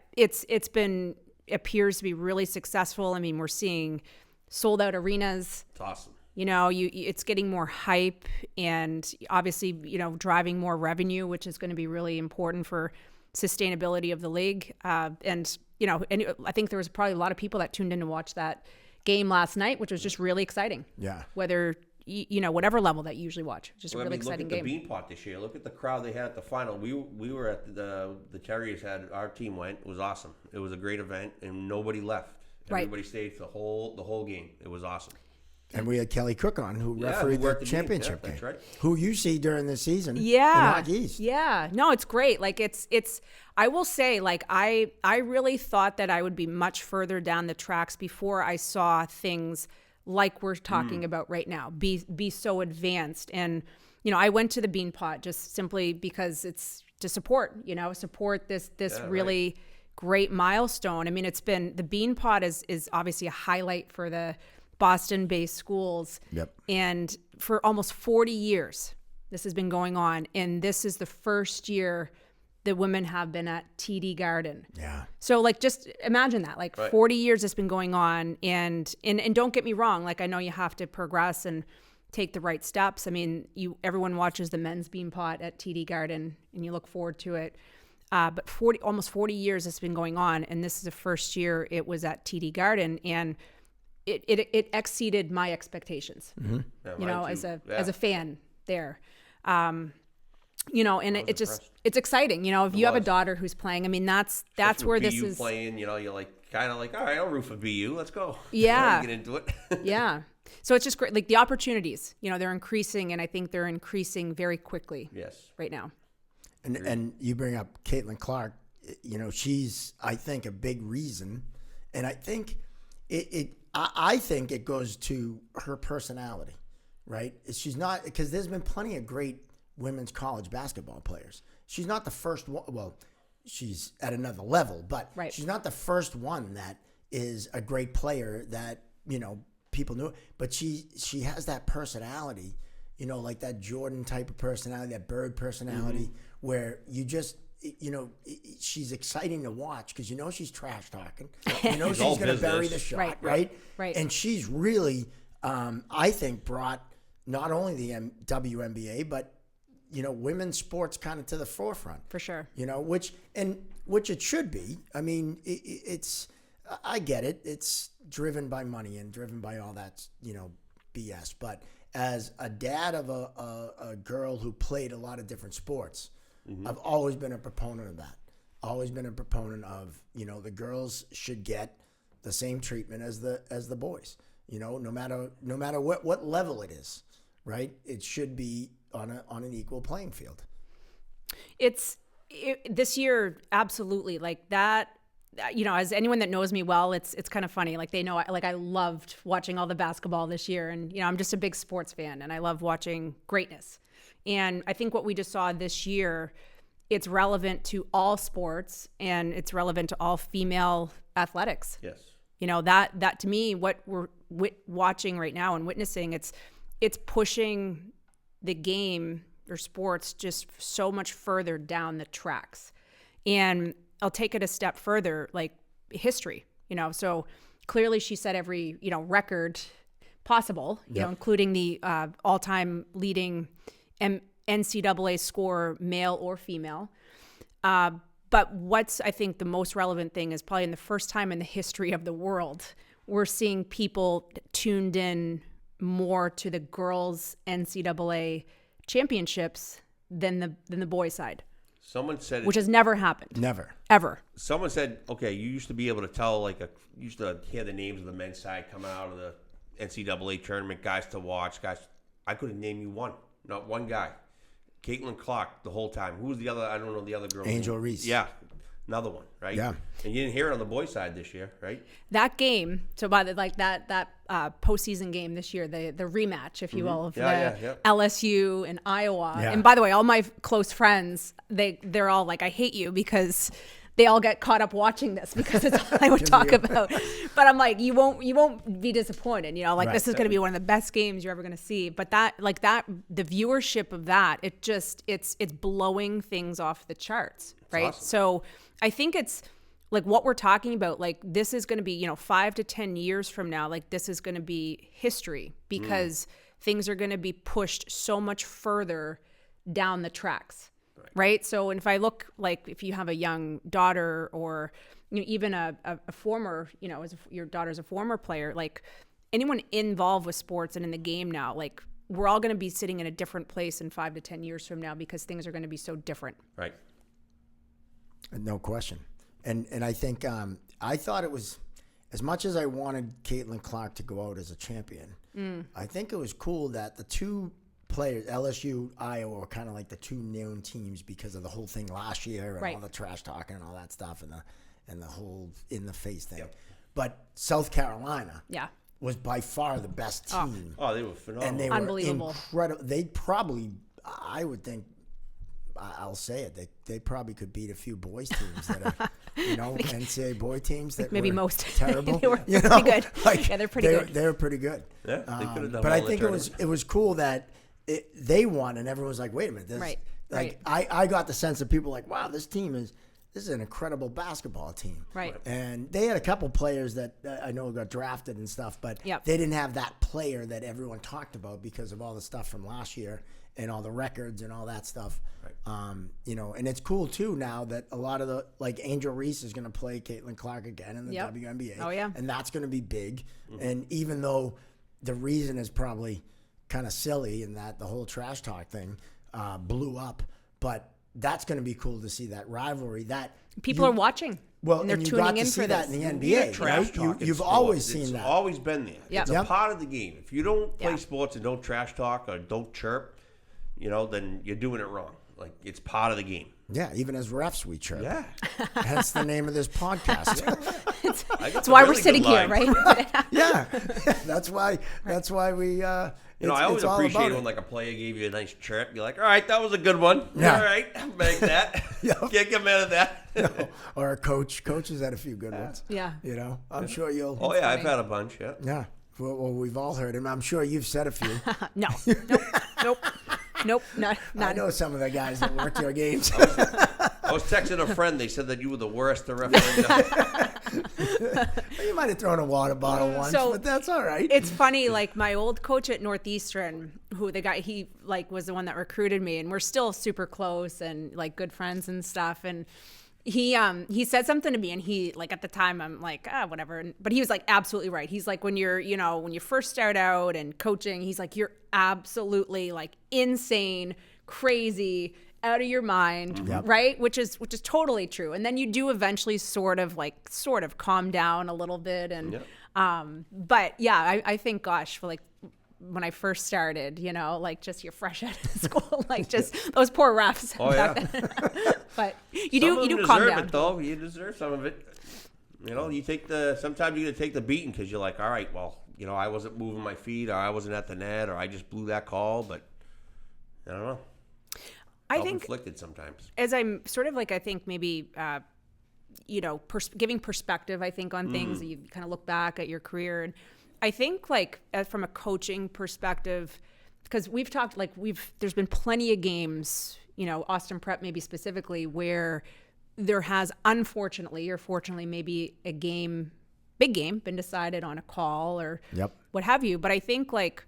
appears to be really successful. I mean, we're seeing sold out arenas. It's awesome. It's getting more hype, and obviously, driving more revenue, which is going to be really important for sustainability of the league. And I think there was probably a lot of people that tuned in to watch that game last night, which was just really exciting. Yeah. Whether whatever level that you usually watch, just a really exciting game. Look at the Beanpot this year. Look at the crowd they had at the final. We were at the Terriers our team went. It was awesome. It was a great event, and nobody left. Everybody stayed for the whole game. It was awesome. And we had Kelly Cook on, who refereed the championship game. That's right. Who you see during the season in Yeah. Hockey East. Yeah. No, it's great. Like it's I will say, like, I really thought that I would be much further down the tracks before I saw things like we're talking about right now be so advanced. And I went to the Beanpot just simply because it's to support this really great milestone. I mean, it's been, the Beanpot is obviously a highlight for the Boston-based schools. Yep. And for almost 40 years this has been going on, and this is the first year the women have been at TD Garden. Yeah. So, like, just imagine that, like, 40 years it's been going on, and don't get me wrong, like, I know you have to progress and take the right steps. I mean, everyone watches the men's Beanpot at TD Garden, and you look forward to it. But almost 40 years it's been going on, and this is the first year it was at TD Garden, and it exceeded my expectations. Mm-hmm. Yeah, as a fan there. And it's exciting. If you have a daughter who's playing, I mean, that's where this is playing. You're like kind of like, all right, I'll root for BU. Let's go. Yeah. Get into it. Yeah. So it's just great. Like, the opportunities, they're increasing, and I think they're increasing very quickly. Yes. Right now. And you bring up Caitlin Clark. She's, I think, a big reason, and I think I think it goes to her personality, right? She's not, because there's been plenty of great women's college basketball players. She's not the first one. Well, she's at another level, but she's not the first one that is a great player that, people knew. But she has that personality, like that Jordan type of personality, that Bird personality, where you just, she's exciting to watch because she's trash talking. She's going to bury the shot, right? And she's really, I think, brought not only the WNBA, but women's sports kind of to the forefront. For sure. Which it should be. I mean, it's, I get it. It's driven by money and driven by all that, BS. But as a dad of a girl who played a lot of different sports, I've always been a proponent of that. Always been a proponent of, the girls should get the same treatment as the boys. No matter what level it is, right? It should be on an equal playing field. This year, absolutely, like that. As anyone that knows me well, it's kind of funny. Like, they know, I loved watching all the basketball this year, and I'm just a big sports fan, and I love watching greatness. And I think what we just saw this year, it's relevant to all sports, and it's relevant to all female athletics. Yes. That to me, what we're watching right now and witnessing, it's pushing the game or sports just so much further down the tracks. And I'll take it a step further, like history, so clearly she set every, record possible, including the all-time leading NCAA scorer, male or female. But what's, I think, the most relevant thing is probably in the first time in the history of the world, we're seeing people tuned in more to the girls' NCAA championships than the boys' side. Someone said which has never happened. Never. Ever. Someone said, okay, you used to be able to tell, you used to hear the names of the men's side coming out of the NCAA tournament, guys to watch, guys. I couldn't name you one. Not one guy. Caitlin Clark the whole time. Who was the other? I don't know the other girl. Angel Reese. Yeah. Another one, right? Yeah. And you didn't hear it on the boys' side this year, right? That game, so by the that postseason game this year, the rematch, if you will, of LSU and Iowa. Yeah. And by the way, all my close friends, they're all like, I hate you because they all get caught up watching this because it's all I would talk about. But I'm like, you won't be disappointed. Right. This is going to be one of the best games you're ever going to see. But the viewership of that, it's blowing things off the charts, right? Awesome. So I think it's like what we're talking about. Like this is going to be, 5 to 10 years from now. Like this is going to be history because things are going to be pushed so much further down the tracks. Right. So if I look like if you have a young daughter or even a former, your daughter's a former player, like anyone involved with sports and in the game now, like we're all going to be sitting in a different place in 5 to 10 years from now because things are going to be so different. Right. No question. And I think I thought it was, as much as I wanted Caitlin Clark to go out as a champion, I think it was cool that the two players, LSU, Iowa, were kind of like the two known teams because of the whole thing last year and all the trash talking and all that stuff and the whole in the face thing. Yep. But South Carolina was by far the best team. Oh, they were phenomenal. And they were unbelievable. Incredible. They probably, I would think, I'll say it, they probably could beat a few boys teams that are, NCAA boy teams that maybe were most terrible. they were pretty good. They're pretty good. They were pretty good. Yeah, they could have done. But I think it was cool that they won, and everyone was like, "Wait a minute!" I got the sense that people were like, "Wow, this is an incredible basketball team." Right. And they had a couple players that I know got drafted and stuff, but they didn't have that player that everyone talked about because of all the stuff from last year and all the records and all that stuff. Right. And it's cool too now that a lot of the Angel Reese is going to play Caitlin Clark again in the WNBA. Oh yeah. And that's going to be big. Mm-hmm. And even though the reason is probably kind of silly in that the whole trash talk thing blew up, but that's going to be cool to see that rivalry. That people are watching. Well, and they're and you tuning got in to see for that this. in the NBA. Trash talk. You've always seen it's that. Always been there. Yep. It's a part of the game. If you don't play sports and don't trash talk or don't chirp, then you're doing it wrong. Like it's part of the game. Yeah, even as refs, we chirp. Yeah. Hence the name of this podcast. That's why we're sitting here, right? Yeah. That's why we. I always appreciate when a player gave you a nice chirp. You're like, all right, that was a good one. Yeah. All right, make that. Can't get mad at that. No. Or a coach. Coach has had a few good ones. Yeah. I'm sure you'll. Oh yeah, I've had a bunch. Yeah. Yeah. Well, we've all heard him. I'm sure you've said a few. No. Nope. Not. I know some of the guys that work your games. I was texting a friend. They said that you were the worst to referee. You might have thrown a water bottle once, but that's all right. It's funny, my old coach at Northeastern, who he was the one that recruited me, and we're still super close and good friends and stuff. And he said something to me, and he at the time I'm like, whatever. But he was absolutely right. He's when you're when you first start out and coaching, he's you're absolutely insane, crazy, out of your mind, right? Which is totally true. And then you do eventually sort of calm down a little bit. And but yeah, I think, gosh, for when I first started, just you're fresh out of school, just those poor refs. Oh yeah. But you do calm down. It, though. You deserve some of it. You take sometimes you got to take the beating because you're like, all right, well, I wasn't moving my feet, or I wasn't at the net, or I just blew that call, but I don't know. I think inflicted sometimes. As I'm sort of I think maybe, giving perspective, I think, on things, you kind of look back at your career. And I think from a coaching perspective, because we've talked, there's been plenty of games, Austin Prep maybe specifically, where there has unfortunately or fortunately maybe a game big game been decided on a call or Yep. what have you. But I think like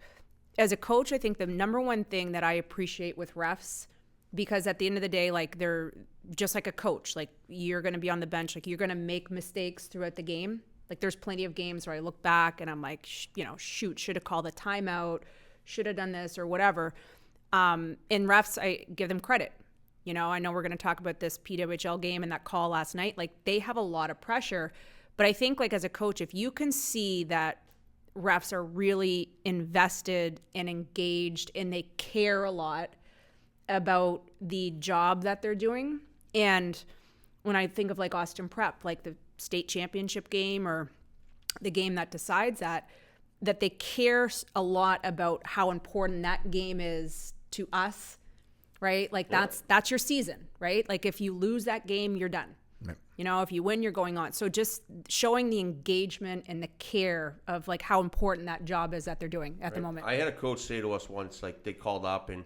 as a coach, I think the number one thing that I appreciate with refs, because at the end of the day, like they're just like a coach, like you're going to be on the bench, like you're going to make mistakes throughout the game. Like there's plenty of games where I look back and I'm like, shoot, should have called a timeout, should have done this or whatever. In refs, I give them credit. I know we're going to talk about this PWHL game and that call last night. Like they have a lot of pressure, but I think like as a coach, if you can see that refs are really invested and engaged and they care a lot about the job that they're doing. And when I think of like Austin Prep, like the state championship game or the game that decides that they care a lot about how important that game is to us, right? Like that's your season, right? Like if you lose that game, you're done. Right. If you win, you're going on. So just showing the engagement and the care of like how important that job is that they're doing at the moment. I had a coach say to us once, like they called up and,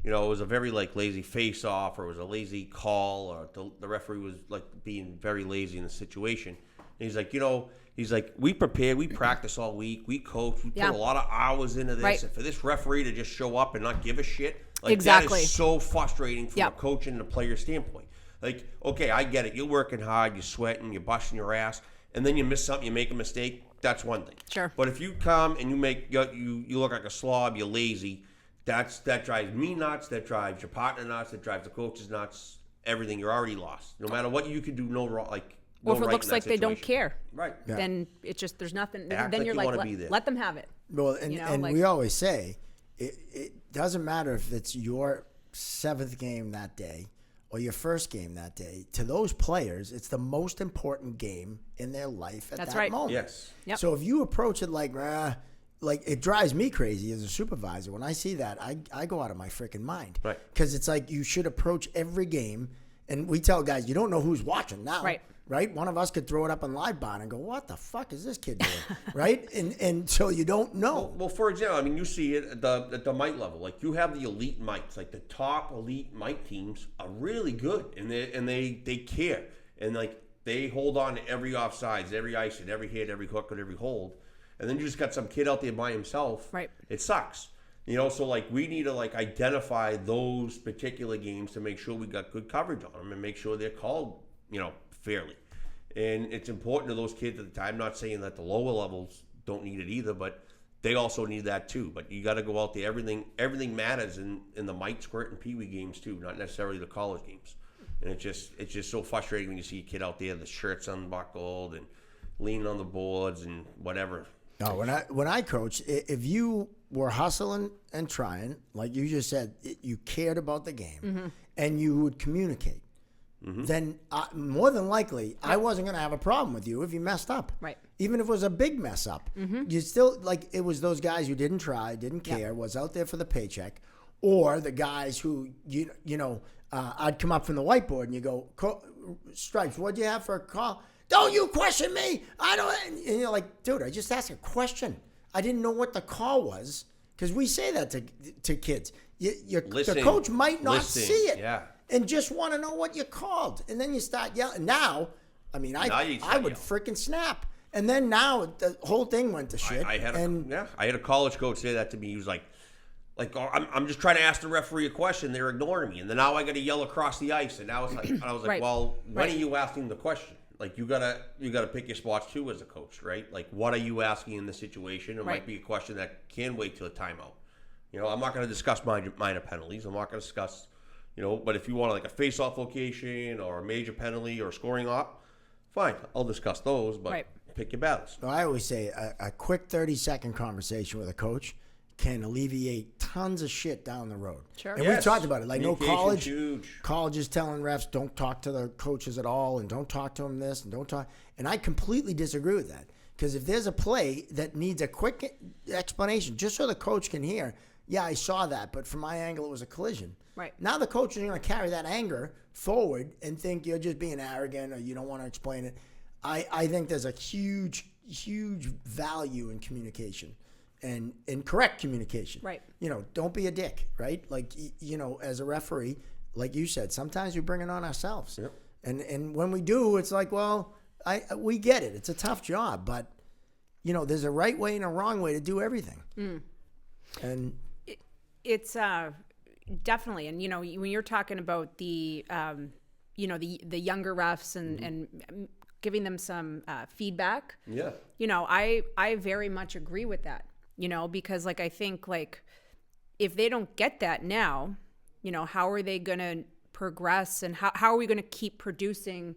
it was a very like lazy face off or it was a lazy call or the referee was like being very lazy in the situation. And he's like, we prepare, we practice all week, we coach, we put a lot of hours into this. Right. And for this referee to just show up and not give a shit, like Exactly. that is so frustrating from a coach and a player standpoint. Like, okay, I get it. You're working hard, you're sweating, you're busting your ass, and then you miss something, you make a mistake. That's one thing. Sure. But if you come and you look like a slob, you're lazy, that drives me nuts. That drives your partner nuts. That drives the coaches nuts. Everything. You're already lost. No matter what you could do, no wrong. Like, no or if it right looks like they don't care, right? Yeah. then it's just there's nothing. Act then like you're you wanna like, be there. let them have it. Well, and like, we always say it doesn't matter if it's your 7th game that day or your first game that day. To those players, it's the most important game in their life at That's that right. moment. Yes. Yep. So if you approach it like it drives me crazy as a supervisor. When I see that, I go out of my freaking mind. Right. Because it's like you should approach every game. And we tell guys, you don't know who's watching now. Right. One of us could throw it up on live bond and go, what the fuck is this kid doing? Right. And so you don't know. Well, for example, I mean, you see it at the mite level. Like you have the elite mites, like the top elite mite teams are really good, and they care, and like they hold on to every offsides, every ice, and every hit, every hook, and every hold. And then you just got some kid out there by himself. Right. It sucks. So like we need to like identify those particular games to make sure we got good coverage on them and make sure they're called, fairly. And it's important to those kids at the time. I'm not saying that the lower levels don't need it either, but they also need that too. But you got to go out there. Everything matters in the mite, squirt, and peewee games too, not necessarily the college games. And it's just so frustrating when you see a kid out there, the shirts unbuckled and leaning on the boards and whatever. No, when I coach, if you were hustling and trying, like you just said, you cared about the game and you would communicate, then more than likely I wasn't going to have a problem with you if you messed up. Right. Even if it was a big mess up, you still like it was those guys who didn't try, didn't care, was out there for the paycheck, or the guys who I'd come up from the whiteboard and you go, Stripes, what'd you have for a call? Don't you question me. I don't. And you're like, dude, I just asked a question. I didn't know what the call was because we say that to kids. The coach might not see it and just want to know what you called. And then you start yelling. Now, I mean, I would freaking snap. And then now the whole thing went to shit. I had a college coach say that to me. He was like, I'm just trying to ask the referee a question. They're ignoring me. And then now I got to yell across the ice. And now it's like, I was like, well, when are you asking the question? Like you gotta pick your spots too as a coach, right? Like what are you asking in this situation? It might be a question that can wait till a timeout. I'm not gonna discuss minor penalties. I'm not gonna discuss, but if you want like a face-off location or a major penalty or scoring op, fine, I'll discuss those. But pick your battles. Well, I always say a quick 30-second conversation with a coach can alleviate tons of shit down the road. Sure. And we've talked about it. Like no college. Huge. Colleges telling refs don't talk to the coaches at all and don't talk to them this and don't talk. And I completely disagree with that. Because if there's a play that needs a quick explanation, just so the coach can hear, yeah, I saw that, but from my angle it was a collision. Right. Now the coach is going to carry that anger forward and think you're just being arrogant or you don't want to explain it. I think there's a huge, huge value in communication. And correct communication. Right. Don't be a dick, right? Like, as a referee, like you said, sometimes we bring it on ourselves. Yep. And when we do, it's like, well, we get it. It's a tough job, but there's a right way and a wrong way to do everything. And It's definitely, and when you're talking about the the younger refs and giving them some feedback. Yeah. I very much agree with that. Because I think if they don't get that now, how are they going to progress, and how are we going to keep producing,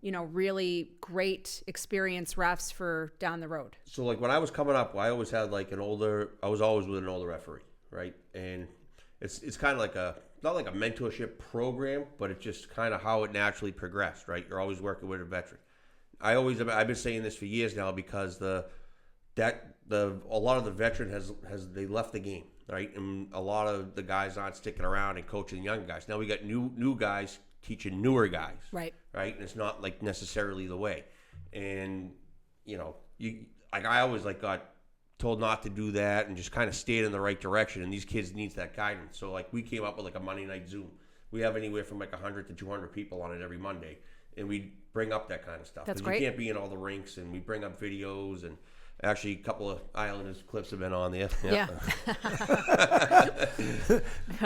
really great experienced refs for down the road? So when I was coming up, I always had I was always with an older referee, right? And it's kind of not like a mentorship program, but it's just kind of how it naturally progressed, right? You're always working with a veteran. I've been saying this for years now, because a lot of the veteran they left the game, right? And a lot of the guys aren't sticking around and coaching young guys. Now we got new guys teaching newer guys, right? And it's not necessarily the way. And I always got told not to do that, and just kind of stayed in the right direction. And these kids needs that guidance. So we came up with a Monday night Zoom. We have anywhere from 100 to 200 people on it every Monday, and we bring up that kind of stuff. That's 'Cause great. You can't be in all the rinks, and we bring up videos, and actually a couple of Islanders clips have been on there. Yeah.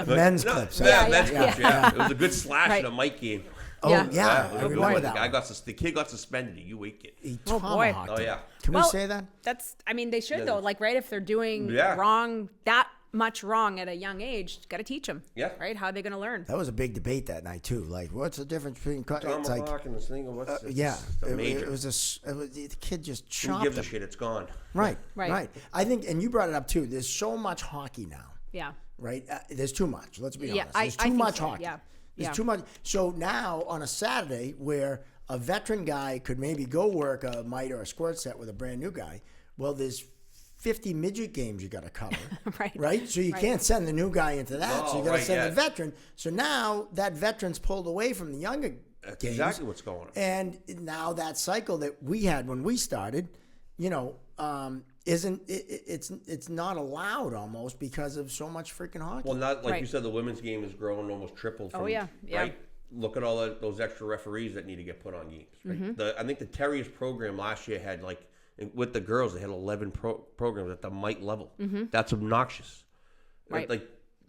men's clips. Men's clips. Yeah. It was a good slash Right. in a Mike game. Oh, Yeah. yeah. It was I a good remember one. that. The kid got suspended. You wake it. He Oh, boy. tomahawked Oh him. yeah. Can we Well, say that? They should though. Right, if they're doing Yeah. wrong, that much wrong at a young age, got to teach them. Yeah. Right? How are they going to learn? That was a big debate that night too. What's the difference between? It's Tomahawk and this thing. yeah, major. it was the kid just Who chopped gives a him. shit? It's gone. Right. Right. I think, and you brought it up too. There's so much hockey now. Yeah. Right. There's too much. Let's be Yeah, honest. There's I too think much so, hockey. yeah. There's Yeah. too much. So now on a Saturday, where a veteran guy could maybe go work a mite or a squirt set with a brand new guy, well, there's 50 midget games you got to cover. Right. So you can't send the new guy into that. So you got to right, send yeah. the veteran. So now that veteran's pulled away from the younger That's games. exactly what's going on. And now that cycle that we had when we started, it's not allowed almost because of so much freaking hockey. Well, not like Right. you said, the women's game has grown almost tripled. From, yeah. Right? Look at all those extra referees that need to get put on games. Right? Mm-hmm. I think the Terriers program last year had with the girls, they had 11 programs at the mite level. Mm-hmm. That's obnoxious. Right.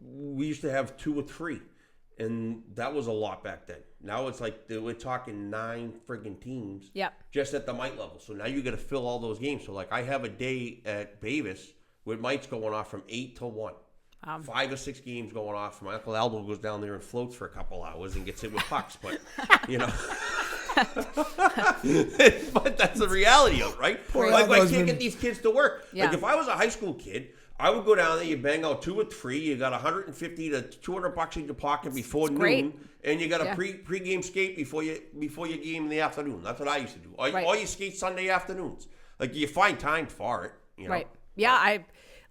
We used to have 2 or 3, and that was a lot back then. Now it's we're talking 9 friggin' teams. Yep. Just at the mite level. So now you got to fill all those games. So I have a day at Bavis with mites going off from 8 to 1. 5 or 6 games going off. My Uncle Aldo goes down there and floats for a couple hours and gets hit with pucks. But, but that's the reality of it, right? Poor I Aldo's can't been- get these kids to work. Yeah. If I was a high school kid, I would go down there, you bang out 2 or 3, you got 150 to 200 bucks in your pocket before noon, great. and you got a Yeah. pre-game skate before your game in the afternoon. That's what I used to do. Or you skate Sunday afternoons. You find time for it. Right. Yeah.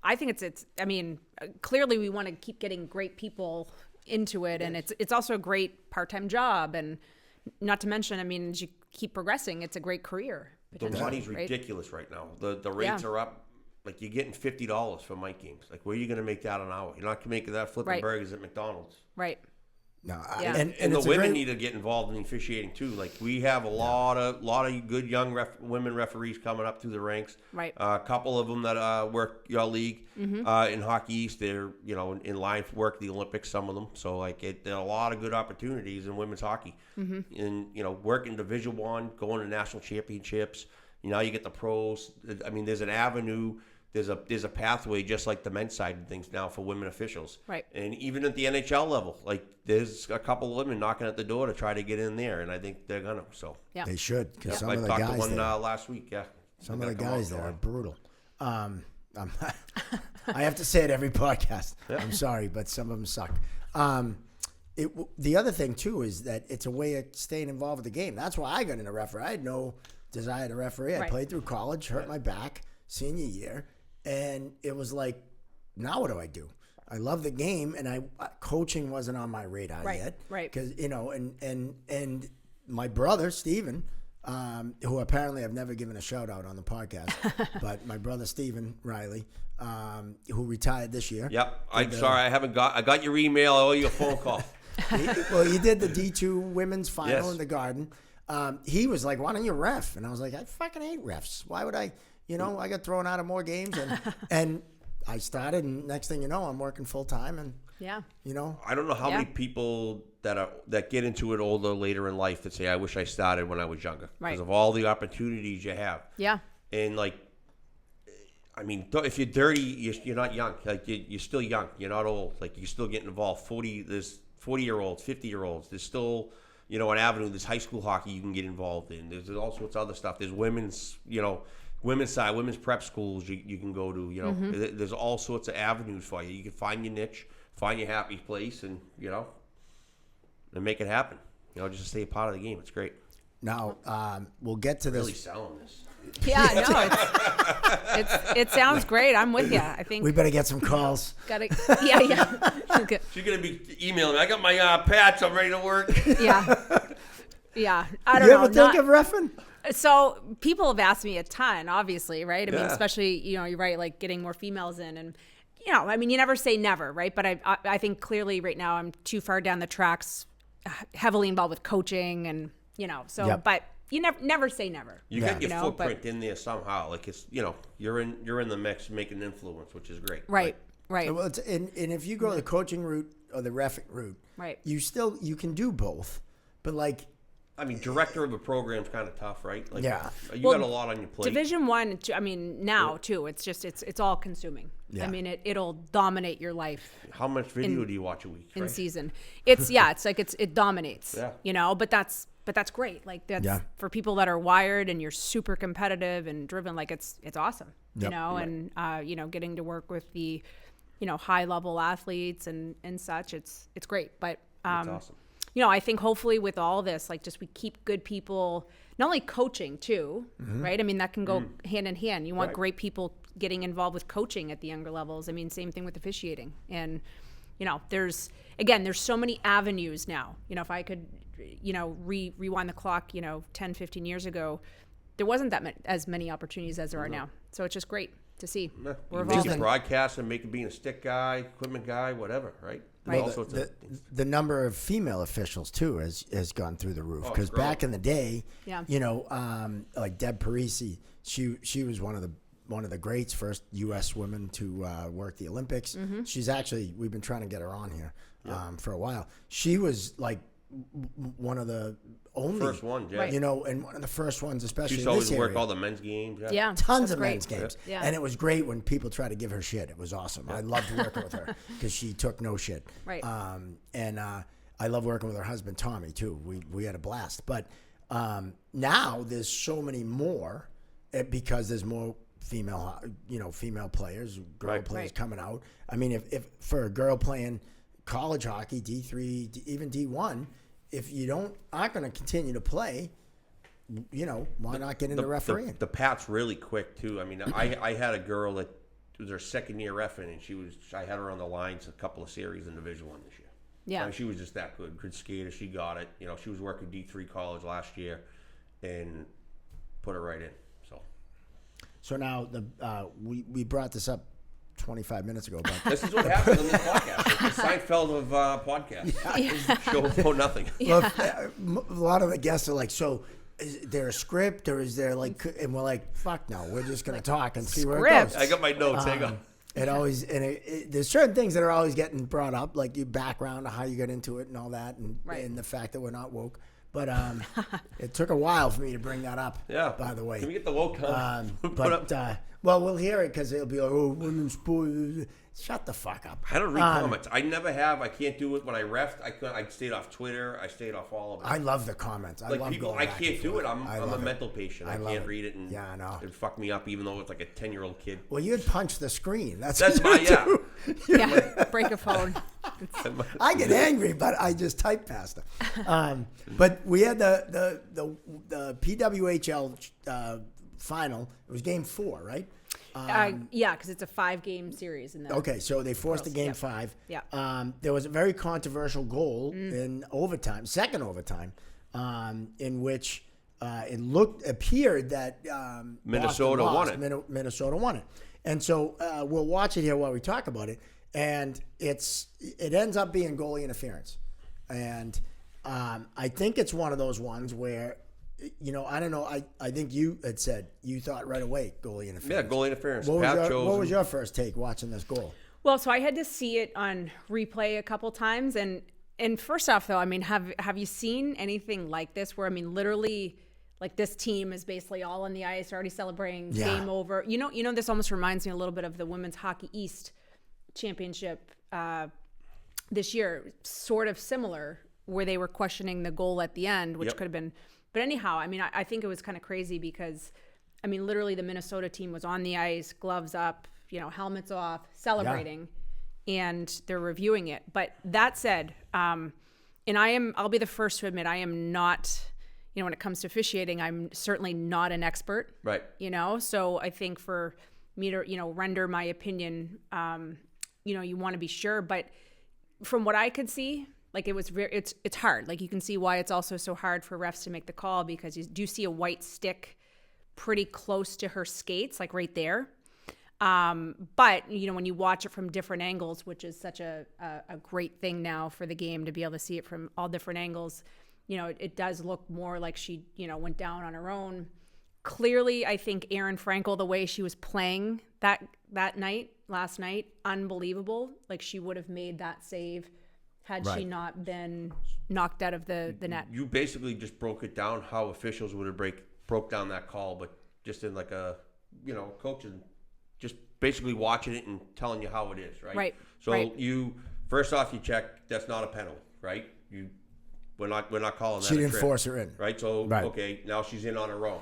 I think it's. I mean, clearly we want to keep getting great people into it, and it's also a great part-time job, and not to mention, I mean, as you keep progressing, it's a great career. The money's right? ridiculous right now. The rates Yeah. are up. You're getting $50 for Mike games. Where are you going to make that an hour? You're not making that flipping Right. burgers at McDonald's. Right. No, Yeah. and the it's a women great- need to get involved in the officiating too. We have a lot of good young women referees coming up through the ranks. Right. A couple of them that work your league in Hockey East. They're in line for work the Olympics. Some of them. So there are a lot of good opportunities in women's hockey. And working Division I, going to national championships. Now you get the pros. I mean, there's an avenue. There's a pathway just like the men's side of things now for women officials. Right. And even at the NHL level, there's a couple of women knocking at the door to try to get in there, and I think they're gonna. So Yeah. They should, because some I of the talked to guys one there, last week. Yeah. some They're of the gonna come guys out there are for brutal. I have to say it every podcast. I'm sorry, but some of them suck. The other thing too is that it's a way of staying involved with the game. That's why I got into referee. I had no desire to referee. I Right. played through college, hurt my back senior year, and it was now what do I do? I love the game, and coaching wasn't on my radar Right, yet. right. Because and my brother Steven, who apparently I've never given a shout out on the podcast, but my brother Steven Riley, who retired this year. Yep. I'm sorry, I got your email. I owe you a phone call. He did the D2 women's final Yes. in the Garden. He was like, "Why don't you ref?" And I was like, "I fucking hate refs. Why would I?" I got thrown out of more games, and I started, and next thing you know, I'm working full time, and Yeah. I don't know how many people that get into it older later in life that say, I wish I started when I was younger. Right. Because of all the opportunities you have. Yeah. And if you're dirty, you're not young. Like you're still young. You're not old. Like you still get involved. There's 40-year-olds, 50-year-olds. There's still, an avenue. There's high school hockey you can get involved in. There's all sorts of other stuff. There's women's side, women's prep schools you can go to. There's all sorts of avenues for you. You can find your niche, find your happy place, and and make it happen. Just to stay a part of the game. It's great. Now we'll get to this. Really selling this. Yeah, no, it sounds great. I'm with you. I think We better get some calls. yeah. Good. She's gonna be emailing me. I got my patch. I'm ready to work. Yeah. I don't You know. ever think of reffing? So people have asked me a ton, obviously, right? I mean, Yeah. especially, you're right, like getting more females in, and you never say never, right? But I think clearly right now I'm too far down the tracks, heavily involved with coaching, and so. Yep. But you never say never. You got your but- footprint in there somehow. Like it's you're in the mix, making influence, which is great. Right. Right. Well, and if you go the coaching route or the reffing route, Right. you can do both, but like. Director of a program's kind of tough, right? Like, Yeah. You Well, got a lot on your plate. Division 1, now too, it's just it's all consuming. Yeah. I mean, it'll dominate your life How much video do you watch a week? in Right? season. It dominates. Yeah. But that's great. Like that's Yeah. for people that are wired and you're super competitive and driven. Like it's awesome. Yep. And getting to work with the high level athletes and such. It's great. But That's awesome. I think hopefully with all this, like just we keep good people, not only coaching too, right? I mean, that can go hand in hand. You want Right. great people getting involved with coaching at the younger levels. I mean, same thing with officiating. And, there's so many avenues now. If I could, rewind the clock, 10, 15 years ago, there wasn't as many opportunities as there are now. So it's just great to see. Yeah. We're You make evolving. it broadcast and make it being a stick guy, equipment guy, whatever, right? Right. All sorts of The number of female officials too has gone through the roof, Oh, because growing. back in the day, Yeah. like Deb Parisi, she was one of the greats, first U.S. women to work the Olympics. She's actually, we've been trying to get her on here for a while. She was like one of the only first one, yeah. Right. and one of the first ones, She especially used in to this always work area. all the men's games. Yeah. Yeah. Tons that's of great. men's games. Yeah. And it was great when people tried to give her shit. It was awesome. I loved working with her because she took no shit. Right. And I love working with her husband, Tommy, too. We had a blast. But now there's so many more because there's more female players, girl Right. players Right. coming out. I mean, if for a girl playing college hockey, D3, even D1, if you aren't going to continue to play, why not get into refereeing? The pat's really quick too. I mean, I had a girl that was her second year reffing, and I had her on the lines a couple of series in Division 1 this year. Yeah. I mean, she was just that good skater. She got it. She was working D3 college last year, and put her right in. So now we brought this up 25 minutes ago, but This is what happens on this podcast. It's the Seinfeld of podcasts. Show about nothing. well, a lot of the guests are like, so is there a script or is there like, and we're like, fuck no, we're just going to talk and see where it Script. goes. I got my notes. Hang on. It always, there's certain things that are always getting brought up, like your background, how you got into it and all that, and, Right. and the fact that we're not woke. But it took a while for me to bring that up, Yeah. by the way. Can we get the woke on? But well, we'll hear it because it'll be like, oh, women's sports. Shut the fuck up. I don't read comments. I never have. I can't do it when I reffed. I stayed off Twitter. I stayed off all of it. I love the comments. I Like love people, going I back can't and do forth. it. I'm a love it. mental patient. I love can't read it, and Yeah, I know. it fucked me up. Even though it's like a 10-year-old kid. Well, you'd punch the screen. That's That's what my you do. Yeah. Break a phone. I get angry, but I just type faster. But we had the PWHL final. It was game 4, right? Yeah, because it's a 5-game series in that. Okay, so they forced a game Yep. 5. Yeah. There was a very controversial goal in overtime, second overtime, in which it appeared that Minnesota Boston won lost. it. Minnesota won it, and so we'll watch it here while we talk about it. And it ends up being goalie interference, and I think it's one of those ones where I don't know. I think you had said you thought right away goalie interference. Yeah, goalie interference. What was your first take watching this goal? Well, so I had to see it on replay a couple times, and first off, though, I mean, have you seen anything like this? Where I mean, literally, like this team is basically all on the ice, already celebrating, game over. You know, this almost reminds me a little bit of the Women's Hockey East Championship this year, sort of similar, where they were questioning the goal at the end, which could have been. But anyhow, I mean, I think it was kind of crazy because, I mean, literally the Minnesota team was on the ice, gloves up, helmets off, celebrating, and they're reviewing it. But that said, and I'll be the first to admit I am not, when it comes to officiating, I'm certainly not an expert. Right. So I think for me to, render my opinion, you want to be sure. But from what I could see, like it was it's hard. Like you can see why it's also so hard for refs to make the call, because you do see a white stick pretty close to her skates, like right there. But when you watch it from different angles, which is such a great thing now for the game to be able to see it from all different angles, it does look more like she, went down on her own. Clearly, I think Erin Frankel, the way she was playing that last night, unbelievable. Like she would have made that save had she not been knocked out of the net. You basically just broke it down how officials would have broke down that call, but just in like a, coaching, just basically watching it and telling you how it is, right? Right. So you, first off, you check, that's not a penalty, right? We're not calling that She a didn't trip, force her in. right? So, okay, now she's in on her own.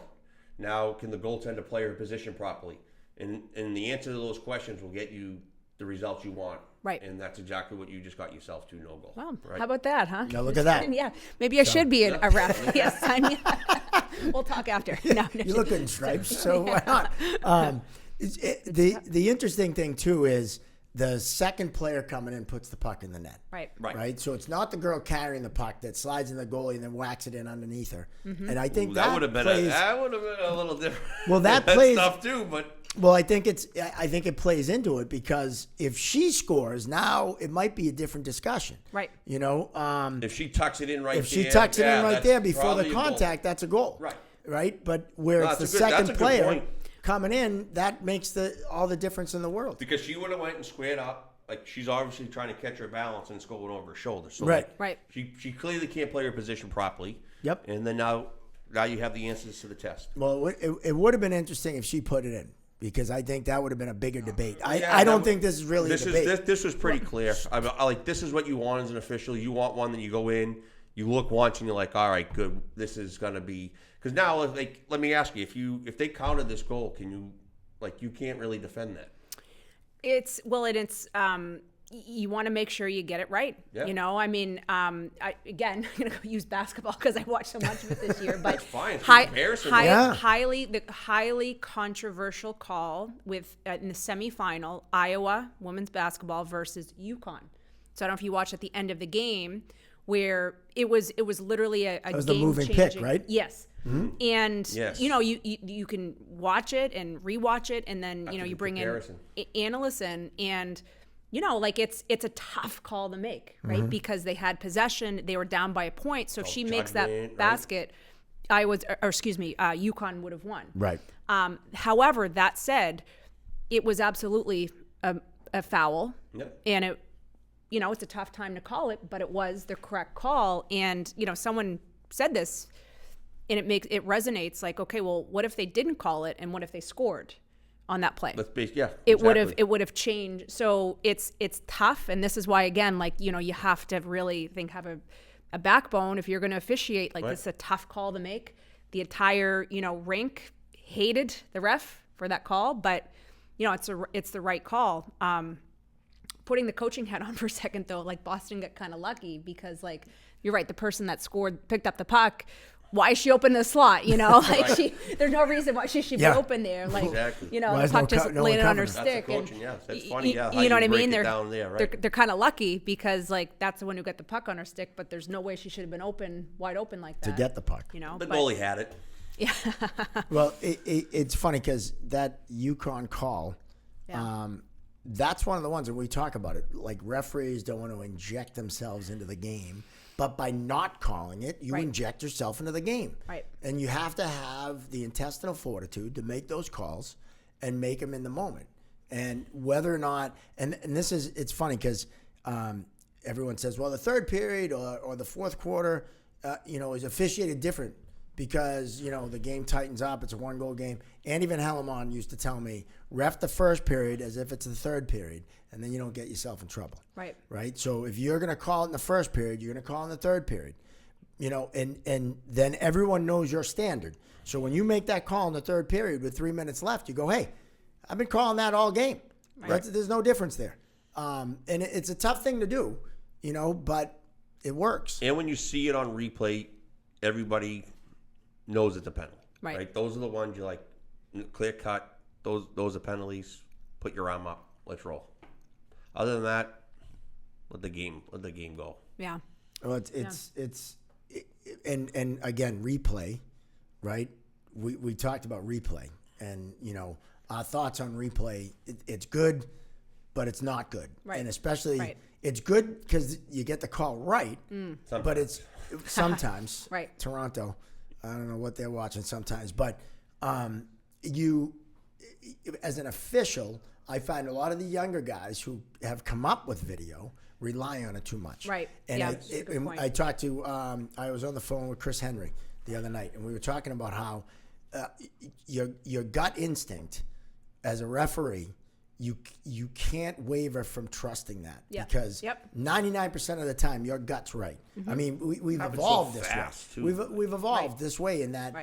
Now, can the goaltender play her position properly? And the answer to those questions will get you the results you want. Right. And that's exactly what you just got yourself to, no goal. Well, right? how about that, huh? Now look at that. Yeah, maybe I should be a ref. Yes, sign me. We'll talk after. No, You look good in stripes, so why not? The interesting thing too is the second player coming in puts the puck in the net. Right. So it's not the girl carrying the puck that slides in the goalie and then whacks it in underneath her. Mm-hmm. And I think that would have been plays, a little different. Well, that plays stuff too, but well, I think it plays into it, because if she scores now, it might be a different discussion. Right. if she tucks it in right there. If she tucks it in right there before probably the a goal. contact, that's a goal. Right. But where No, it's the that's a good second player point. coming in, that makes all the difference in the world. Because she would have went and squared up. Like, she's obviously trying to catch her balance and it's going over her shoulder. So Right. Right. She clearly can't play her position properly. Yep. And then now you have the answers to the test. Well, it would have been interesting if she put it in, because I think that would have been a bigger debate. Yeah, I don't think this is really a debate. This was pretty clear. I like, this is what you want as an official. You want one that you go in, you look once, and you're like, all right, good. This is going to be – because now, like, let me ask you, if they counted this goal, can you – like, you can't really defend that. It's you want to make sure you get it right. Yeah. I mean, again, I'm going to use basketball because I watched so much of it this year. But That's fine. It's a comparison. highly controversial call with in the semifinal, Iowa women's basketball versus UConn. So I don't know if you watched at the end of the game where it was literally a It was game the moving changing, pick, right? Yes. Mm-hmm. And Yes. you can watch it and rewatch it, and then That's a you good bring comparison. in analysts in, and like it's a tough call to make, right? Mm-hmm. Because they had possession, they were down by a point. So if she makes that judgment, right? basket, UConn would have won. Right. However, that said, it was absolutely a foul, Yep. and it's a tough time to call it, but it was the correct call. And someone said this, and it resonates. Like, okay, well, what if they didn't call it, and what if they scored on that play? It would have changed. So it's tough, and this is why, again, like, you have to really have a backbone if you're going to officiate. Like, Right. this is a tough call to make. The entire rink hated the ref for that call, but it's the right call. Putting the coaching hat on for a second, though, like, Boston got kind of lucky because, like, you're right, the person that scored picked up the puck. Why is she open the slot? Like, there's no reason why she should be open there. Like, Exactly. the Why is puck just no one landed on her covering That's stick. the coaching, yeah. That's funny, yeah. You know what I mean? They're down there, right? They're kind of lucky because, like, that's the one who got the puck on her stick, but there's no way she should have been wide open like that. To get the puck. The but- goalie had it. Yeah. Well, it's funny because that UConn call, Yeah. that's one of the ones that we talk about it. Like referees don't want to inject themselves into the game, but by not calling it, you inject yourself into the game. Right. And you have to have the intestinal fortitude to make those calls and make them in the moment. And whether or not, and this is, it's funny because everyone says, well, the third period or the fourth quarter, is officiated different because, the game tightens up. It's a 1-goal game. Andy Van Hellemond used to tell me, ref the first period as if it's the third period, and then you don't get yourself in trouble. Right. Right? So if you're going to call it in the first period, you're going to call it in the third period. And then everyone knows your standard. So when you make that call in the third period with 3 minutes left, you go, hey, I've been calling that all game. Right. There's no difference there. And it's a tough thing to do, but it works. And when you see it on replay, everybody knows it's a penalty. Right? Those are the ones you like, clear cut. Those are penalties. Put your arm up. Let's roll. Other than that, let the game go. Yeah. Well, and again, replay, right? We talked about replay, and our thoughts on replay. It's good, but it's not good. Right. And especially, it's good because you get the call right, but it's sometimes right. Toronto. I don't know what they're watching sometimes, but you, as an official, I find a lot of the younger guys who have come up with video rely on it too much. Right. And yeah, that's a good point. I talked to, I was on the phone with Chris Henry the other night, and we were talking about how your gut instinct as a referee, you can't waver from trusting that because 99% of the time your gut's right. Mm-hmm. I mean, we've evolved this way. Too. We've evolved this way in that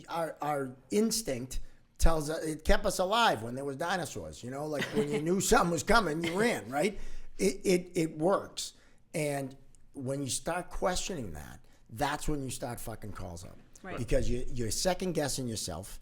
our instinct tells us, it kept us alive when there was dinosaurs. Like when you knew something was coming, you ran. Right? It works, and when you start questioning that, that's when you start fucking calls up. Right. Because you're second guessing yourself.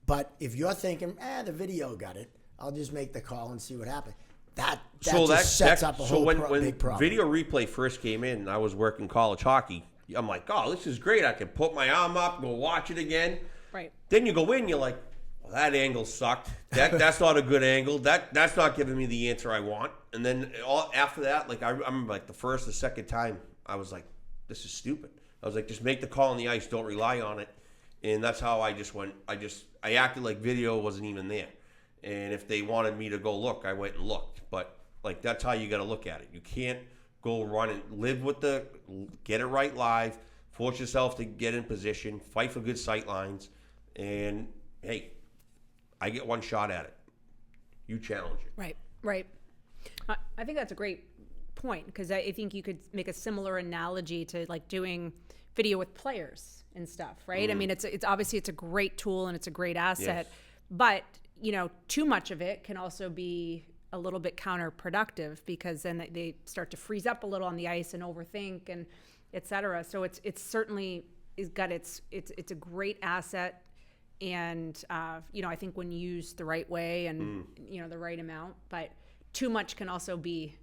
But if you're thinking, the video got it, I'll just make the call and see what happens. That sets up a whole big problem. Video replay first came in, and I was working college hockey. I'm like, oh, this is great. I can put my arm up, go watch it again. Right. Then you go in, you're like, well, that angle sucked. That's not a good angle. That's not giving me the answer I want. And then after that, like I remember, like the first or second time, I was like, this is stupid. I was like, just make the call on the ice. Don't rely on it. And that's how I just went. I acted like video wasn't even there. And if they wanted me to go look, I went and looked. But like that's how you got to look at it. You can't go run and get it right live. Force yourself to get in position. Fight for good sight lines. And hey, I get one shot at it. You challenge it. Right. I think that's a great point because I think you could make a similar analogy to like doing video with players and stuff, right? I mean, it's obviously it's a great tool and it's a great asset, but too much of it can also be a little bit counterproductive because then they start to freeze up a little on the ice and overthink and et cetera. So it's certainly it's a great asset. And, I think when used the right way and, the right amount, but too much can also be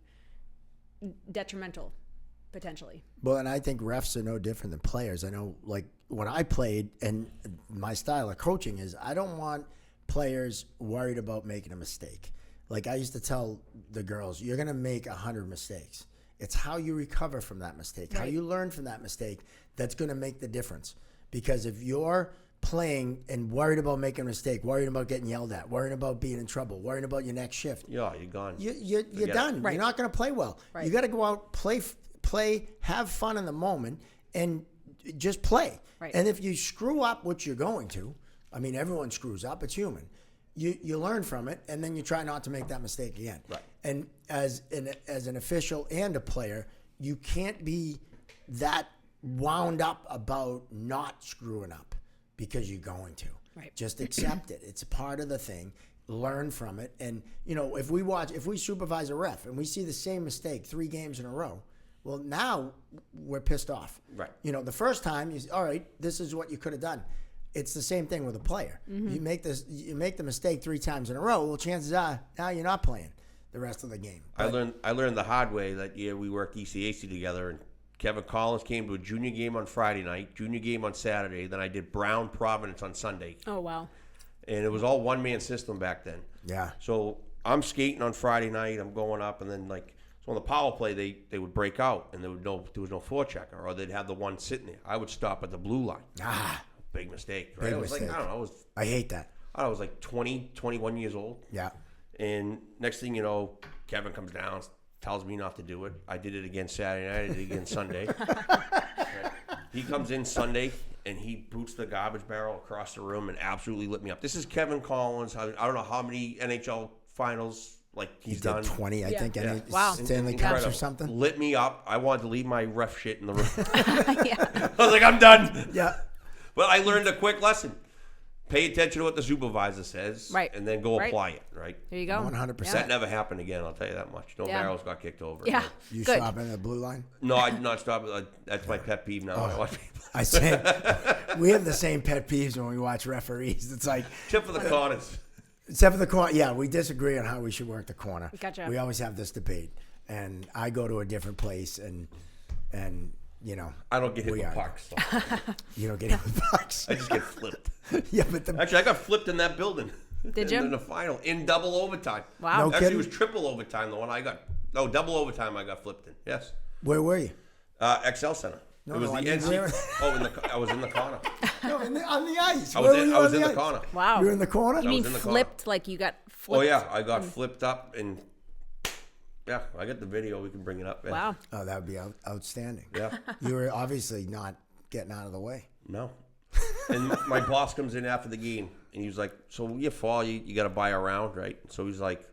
detrimental potentially. Well, and I think refs are no different than players. I know, like, when I played and my style of coaching is I don't want players worried about making a mistake. Like I used to tell the girls, you're going to make 100 mistakes. It's how you recover from that mistake, how you learn from that mistake that's going to make the difference. Because if you're playing and worried about making a mistake, worried about getting yelled at, worried about being in trouble, worried about your next shift. Yeah, you're gone. You're done. Right. You're not going to play well. Right. You got to go out, play, have fun in the moment, and just play. Right. And if you screw up, which you're going to, I mean, everyone screws up. It's human. You learn from it, and then you try not to make that mistake again. Right. And as an official and a player, you can't be that wound up about not screwing up. Because you're going to. Right. Just accept it. It's a part of the thing. Learn from it. And, if we supervise a ref and we see the same mistake 3 games in a row, well, now we're pissed off. Right. The first time, all right, this is what you could have done. It's the same thing with a player. Mm-hmm. You make the mistake 3 times in a row, well, chances are now you're not playing the rest of the game. But I learned the hard way that year we worked ECAC together, and Kevin Collins came to a junior game on Friday night, junior game on Saturday. Then I did Brown Providence on Sunday. Oh, wow. And it was all one-man system back then. Yeah. So I'm skating on Friday night. I'm going up, and then like so on the power play, they would break out, and there was no forechecker, or they'd have the one sitting there. I would stop at the blue line. Big mistake, right? Big I was mistake. like, I don't know, I hate that. I was like 20, 21 years old. Yeah. And next thing you know, Kevin comes down, tells me not to do it. I did it again Saturday night. I did it again Sunday. Right. He comes in Sunday, and he boots the garbage barrel across the room and absolutely lit me up. This is Kevin Collins. I don't know how many NHL finals he's He done. did 20, I think. Yeah. Wow. Stanley Incredible. Cups or something. Lit me up. I wanted to leave my ref shit in the room. Yeah. I was like, I'm done. Yeah. But I learned a quick lesson. Pay attention to what the supervisor says, Right. and then go Right. apply it, right? There you go. 100%. That never happened again, I'll tell you that much. No Yeah. barrels got kicked over. Yeah. You Good. stop in the blue line? No, I did not stop. That's my pet peeve now. I watch people. I say we have the same pet peeves when we watch referees. It's like, Tip for the corners. except for the corner. Yeah, we disagree on how we should work the corner. Gotcha. We always have this debate, and I go to a different place, and you know, I don't get hit we with are. pucks. So You don't get hit with pucks. I just get flipped. Yeah, but Actually, I got flipped in that building. Did you? In the final, in double overtime. Wow. No Actually, kidding? it was triple overtime, the one I got. No, double overtime I got flipped in. Yes. where were you? XL Center. No, it was no, I the mean, where- I was in the corner. No, on the ice. I Where was were in, you I was on in the ice? corner. Wow. You were in the corner. You mean in the corner. flipped? Like you got flipped? Oh yeah, I got flipped up and yeah, I got the video. We can bring it up. Yeah. Wow. Oh, that would be outstanding. Yeah. You were obviously not getting out of the way. No. And my boss comes in after the game, and he was like, "So you fall, you got to buy a round, right?" So he's like,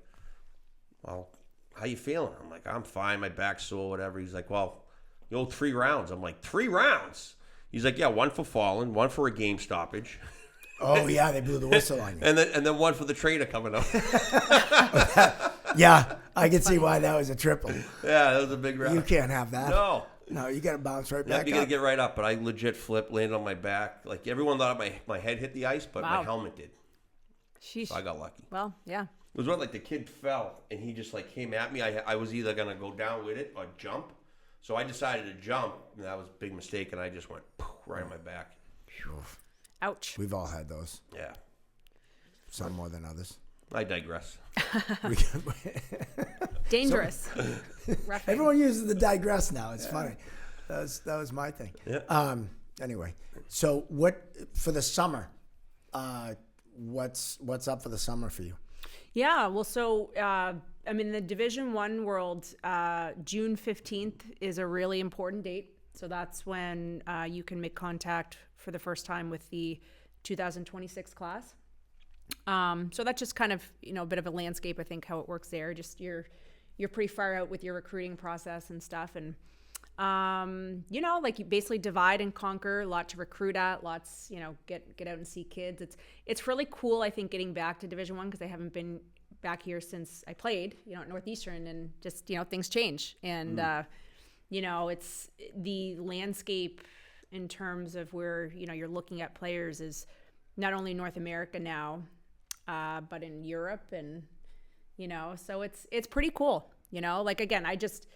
"Well, how you feeling?" I'm like, "I'm fine. My back's sore, whatever." He's like, "Well, you owe 3 rounds." I'm like, 3 rounds? He's like, "Yeah, 1 for falling, 1 for a game stoppage, Oh yeah, they blew the whistle on you. and then 1 for the trainer coming up." Yeah, I can see why that was a triple. Yeah, that was a big round. You can't have that. No. You got to bounce right Yeah, back you got to up. get right up, but I legit flipped, landed on my back. Like everyone thought my head hit the ice, but my Wow. helmet did. Sheesh. So I got lucky. Well, yeah. It was when like the kid fell and he just like came at me. I was either gonna go down with it or jump, so I decided to jump, and that was a big mistake. And I just went poof, right on my back. Ouch. We've all had those, Yeah, some more than others. I digress. Dangerous. Roughing. Everyone uses the digress now. It's funny. That was my thing. Yeah. Anyway, so what for the summer? What's up for the summer for you? Yeah, well, so I'm in the Division I world. June 15th is a really important date. So that's when you can make contact for the first time with the 2026 class. So that's just kind of, a bit of a landscape, I think, how it works there. Just you're pretty far out with your recruiting process and stuff. And, like you basically divide and conquer, a lot to recruit at, lots, get out and see kids. It's really cool, I think, getting back to Division I because I haven't been back here since I played, at Northeastern, and just, things change. And, it's the landscape in terms of where, you're looking at players is not only North America now, but in Europe and, so it's pretty cool, like, again, I just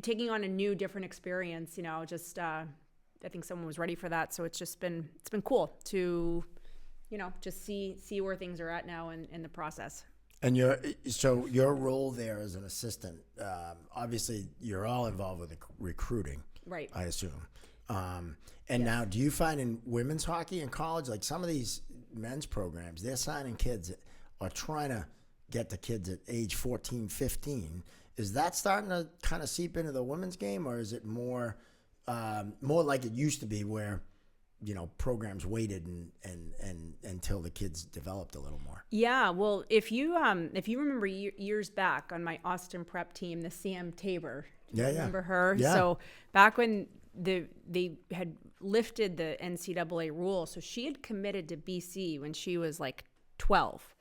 taking on a new, different experience, I think someone was ready for that. So it's been cool to, just see where things are at now in the process. And your role there as an assistant, obviously you're all involved with the recruiting, Right. I assume. And now, do you find in women's hockey in college, like some of these men's programs, they're signing kids or trying to get the kids at age 14, 15. Is that starting to kind of seep into the women's game, or is it more like it used to be where, programs waited and until the kids developed a little more? Yeah, well, if you remember years back on my Austin prep team, the Sam Tabor, remember her? Yeah. So back when they had lifted the NCAA rule, so she had committed to BC when she was like 12,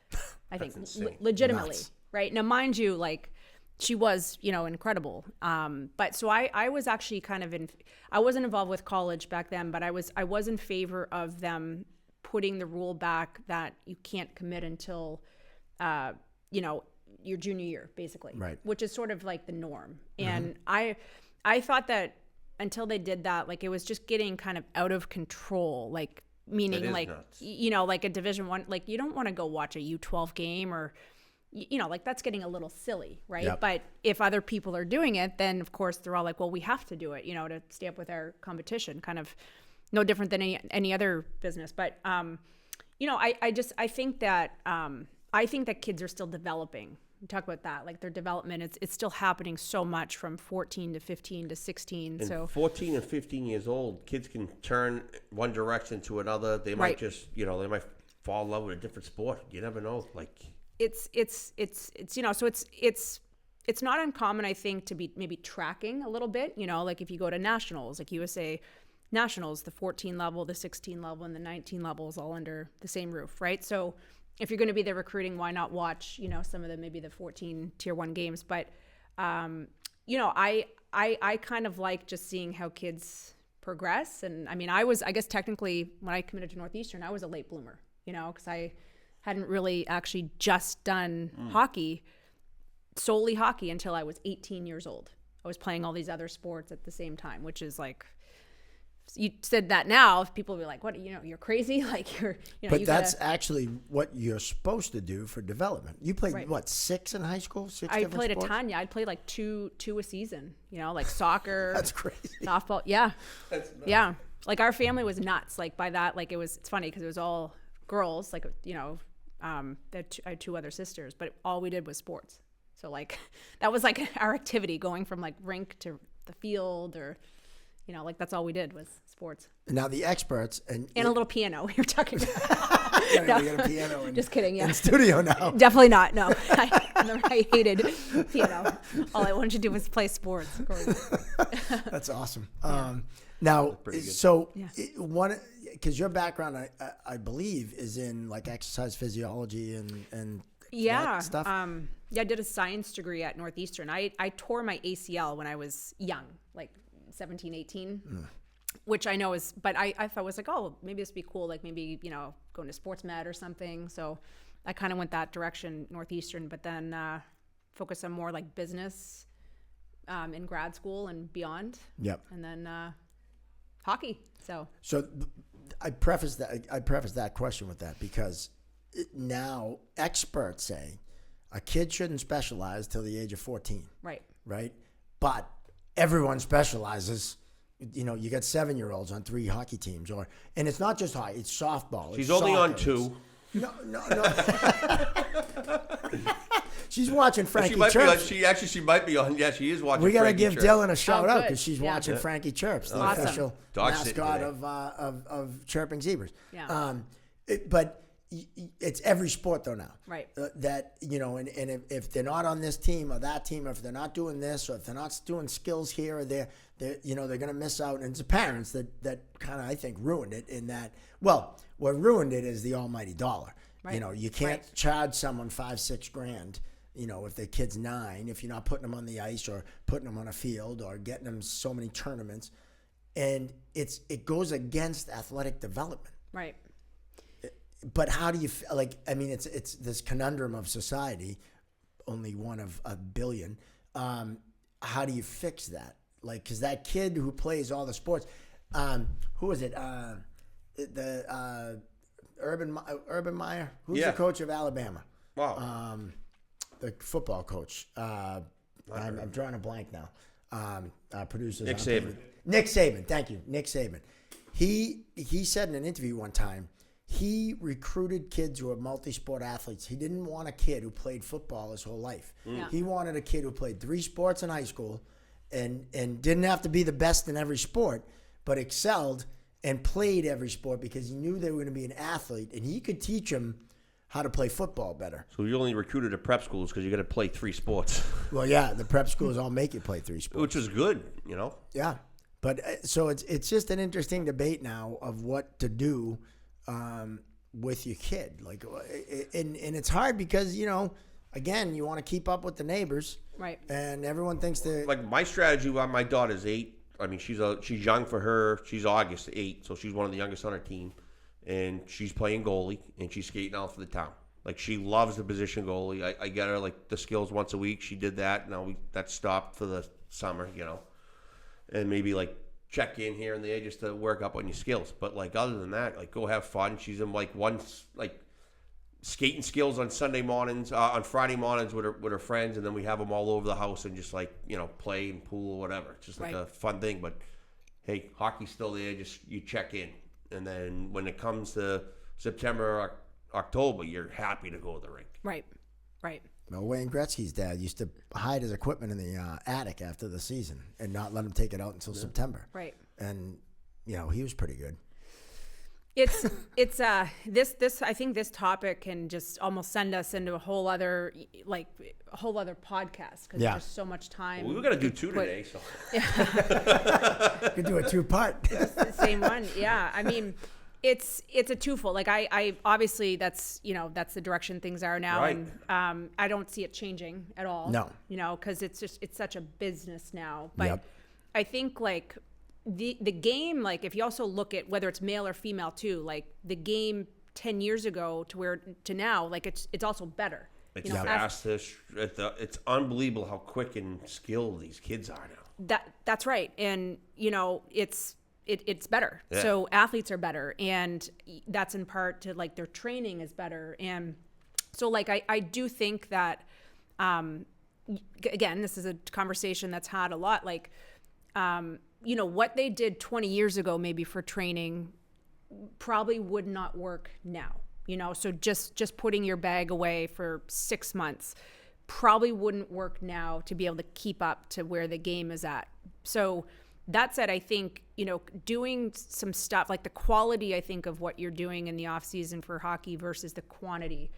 I think, legitimately, Nuts. right? Now, mind you, like she was, incredible. But so I was actually kind of I wasn't involved with college back then, but I was in favor of them putting the rule back that you can't commit until, your junior year, basically, Right. Which is sort of like the norm. And I thought that until they did that, like it was just getting kind of out of control, like meaning That is like, nuts. like a Division I, like you don't want to go watch a U12 game or, you know, like that's getting a little silly, right? Yep. But if other people are doing it, then of course they're all like, well, we have to do it, you know, to stay up with our competition. Kind of no different than any other business. But you know, I think that kids are still developing. We talk about that, like their development. It's still happening so much from 14 to 15 to 16. And so 14 and 15 years old, kids can turn one direction to another. They might Right. just, you know, they might fall in love with a different sport. You never know. Like it's you know, so it's not uncommon, I think, to be maybe tracking a little bit, you know, like if you go to nationals, like USA nationals, the 14 level, the 16 level, and the 19 level is all under the same roof, right? So if you're going to be there recruiting, why not watch, you know, some of the, maybe the 14 tier 1 games. But you know, I kind of like just seeing how kids progress. And I mean, I guess technically when I committed to Northeastern, I was a late bloomer, you know, because I hadn't really actually just done solely hockey until I was 18 years old. I was playing all these other sports at the same time, which is like, you said that now, if people will be like, what, you know, you're crazy. Like you're, you know, But you that's gotta, actually what you're supposed to do for development. You played, Right. what, 6 in high school? 6 I different played sports? a ton. Yeah. I'd play like two a season, you know, like soccer, That's crazy. softball. Yeah. That's nuts. Yeah. Like our family was nuts. Like by that, like it's funny because it was all girls, like, you know, I had 2 other sisters, but all we did was sports. So like that was like our activity, going from like rink to the field, or, you know, like that's all we did was sports. Now the experts and And a little piano we were talking about. we No. get a piano in, Just kidding. Yeah. in studio now. Definitely not. No. I hated piano. All I wanted to do was play sports. Of course. That's awesome. Now, pretty good. so Yeah. one, because your background, I believe, is in like exercise physiology and Yeah. that stuff. Yeah, I did a science degree at Northeastern. I tore my ACL when I was young, like 17, 18, which I know is, but I thought was like, oh, maybe this would be cool. Like maybe, you know, going to sports med or something. So I kind of went that direction, Northeastern, but then focused on more like business in grad school and beyond. Yep. And then hockey. So I preface that question with that because now experts say a kid shouldn't specialize till the age of 14, right. right? But everyone specializes. You know, you got 7-year-olds on 3 hockey teams, and it's not just hockey; it's softball. she's it's only soccer, on 2. No. She's watching Frankie She might be on, Chirps. she might be on. Yeah, she is watching. We got to Frankie give Chirp. Dylan a shout out good. because she's Yeah. watching Frankie Chirps, the Awesome. official Dog sitting mascot today. of Chirping Zebras. Yeah. But it's every sport though now. Right. That, you know, and if they're not on this team or that team, or if they're not doing this, or if they're not doing skills here or there, you know, they're going to miss out. And it's the parents that kind of, I think, ruined it in that. Well, what ruined it is the almighty dollar. Right. You know, you can't Right. charge someone $5-6 grand. You know, if their kid's 9, if you're not putting them on the ice or putting them on a field or getting them so many tournaments, and it goes against athletic development. Right. But how do you like? I mean, it's this conundrum of society, only one of a billion. How do you fix that? Like, because that kid who plays all the sports, who is it? Urban Meyer, who's Yeah. the coach of Alabama? Wow. The football coach. I'm drawing a blank now. Producers. Nick Saban. Nick Saban. Thank you, Nick Saban. He said in an interview one time, he recruited kids who are multi-sport athletes. He didn't want a kid who played football his whole life. Yeah. He wanted a kid who played 3 sports in high school and didn't have to be the best in every sport, but excelled and played every sport because he knew they were going to be an athlete, and he could teach them how to play football better. So you only recruited to prep schools because you got to play 3 sports, Well, yeah, the prep schools all make you play 3 sports. which is good, you know. Yeah, but so it's just an interesting debate now of what to do with your kid. Like, and it's hard because, you know, again, you want to keep up with the neighbors, Right. and everyone thinks they're Like my strategy while my daughter's 8. I mean, she's young for her. She's August 8, so she's one of the youngest on her team, and she's playing goalie and she's skating out for the town. Like, she loves the position goalie. I get her like the skills once a week. She did that. Now that stopped for the summer, you know, and maybe like check in here and there just to work up on your skills. But like other than that, like go have fun. She's in like one like skating skills on Sunday mornings, on Friday mornings with her friends, and then we have them all over the house and just like, play and pool or whatever. It's just like a fun thing. But hey, hockey's still there. Just you check in, and then when it comes to September or October, you're happy to go to the rink. Right. Well, Wayne Gretzky's dad used to hide his equipment in the attic after the season and not let him take it out until September. Right. And he was pretty good. It's this I think this topic can just almost send us into a whole other podcast because there's so much time. Well, we were gonna do two today, so You could do a 2-part. the same one. Yeah, I mean, it's a twofold. Like I obviously that's the direction things are now, Right. and I don't see it changing at all. No. Because it's such a business now. But Yep. I think like the game, like if you also look at whether it's male or female too, like the game 10 years ago to now, like it's also better. it's fast. It's unbelievable how quick and skilled these kids are now. That's right, and it's better. Yeah. So athletes are better, and that's in part to like their training is better, and so like I do think that again, this is a conversation that's had a lot. Like what they did 20 years ago maybe for training probably would not work now. So just putting your bag away for 6 months probably wouldn't work now to be able to keep up to where the game is at. So that said, I think, doing some stuff like the quality, I think, of what you're doing in the off season for hockey versus the quantity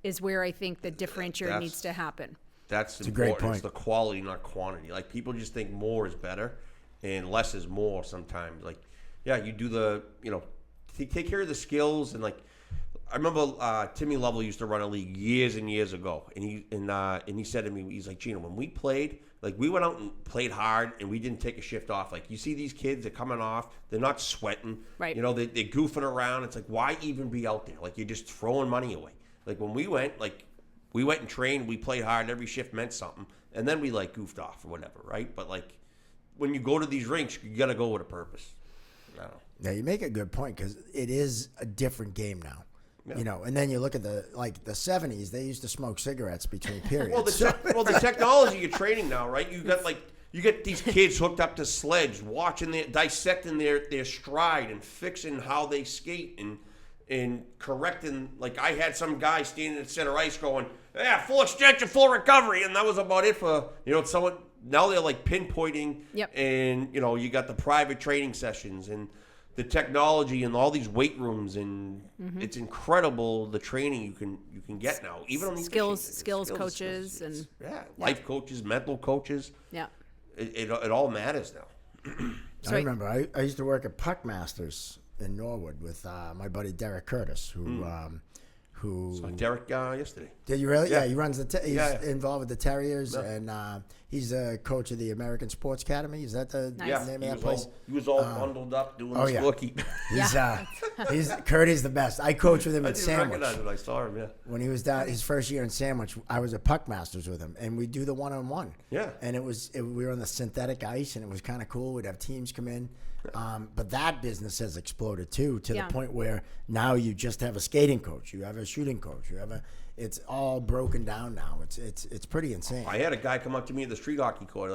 is where I think the differentiator needs to happen. That's a important. great point. It's the quality, not quantity. Like people just think more is better and less is more sometimes. Like, yeah, you do take care of the skills. And like, I remember Timmy Lovell used to run a league years and years ago. And he said to me, he's like, Gino, when we played, like we went out and played hard and we didn't take a shift off. Like you see these kids, they're coming off, they're not sweating. Right. They're goofing around. It's like, why even be out there? Like you're just throwing money away. Like when we went and trained, we played hard, every shift meant something. And then we like goofed off or whatever, right? But like when you go to these rinks, you got to go with a purpose. I don't know. Yeah, you make a good point because it is a different game now. Yeah. And then you look at the 70s, they used to smoke cigarettes between periods. Well, the technology you're training now, right? You get these kids hooked up to sleds, dissecting their stride and fixing how they skate and correcting. Like I had some guy standing at center ice going, "Yeah, full extension, full recovery," and that was about it for someone. Now they're like pinpointing, Yep. And you got the private training sessions and the technology and all these weight rooms, and it's incredible the training you can get now. Even on these skills coaches and life coaches, mental coaches. Yeah. It all matters now. I remember I used to work at Puckmasters in Norwood with my buddy Derek Curtis, who Saw Derek yesterday. Did you really? Yeah. Yeah, he runs he's Yeah. involved with the Terriers, Yeah. and he's a coach of the American Sports Academy. Is that the Nice. name he of that was place? he was all bundled up doing the yeah. scorekeep. He's Curdy's the best. I coached with him I at didn't Sandwich. recognize it. I saw him. Yeah. When he was down his first year in Sandwich, I was at Puckmasters with him, and we'd do the one-on-one. Yeah. And we were on the synthetic ice, and it was kind of cool. We'd have teams come in. But that business has exploded too, to the point where now you just have a skating coach, you have a shooting coach, it's all broken down now. It's pretty insane. I had a guy come up to me at the street hockey court,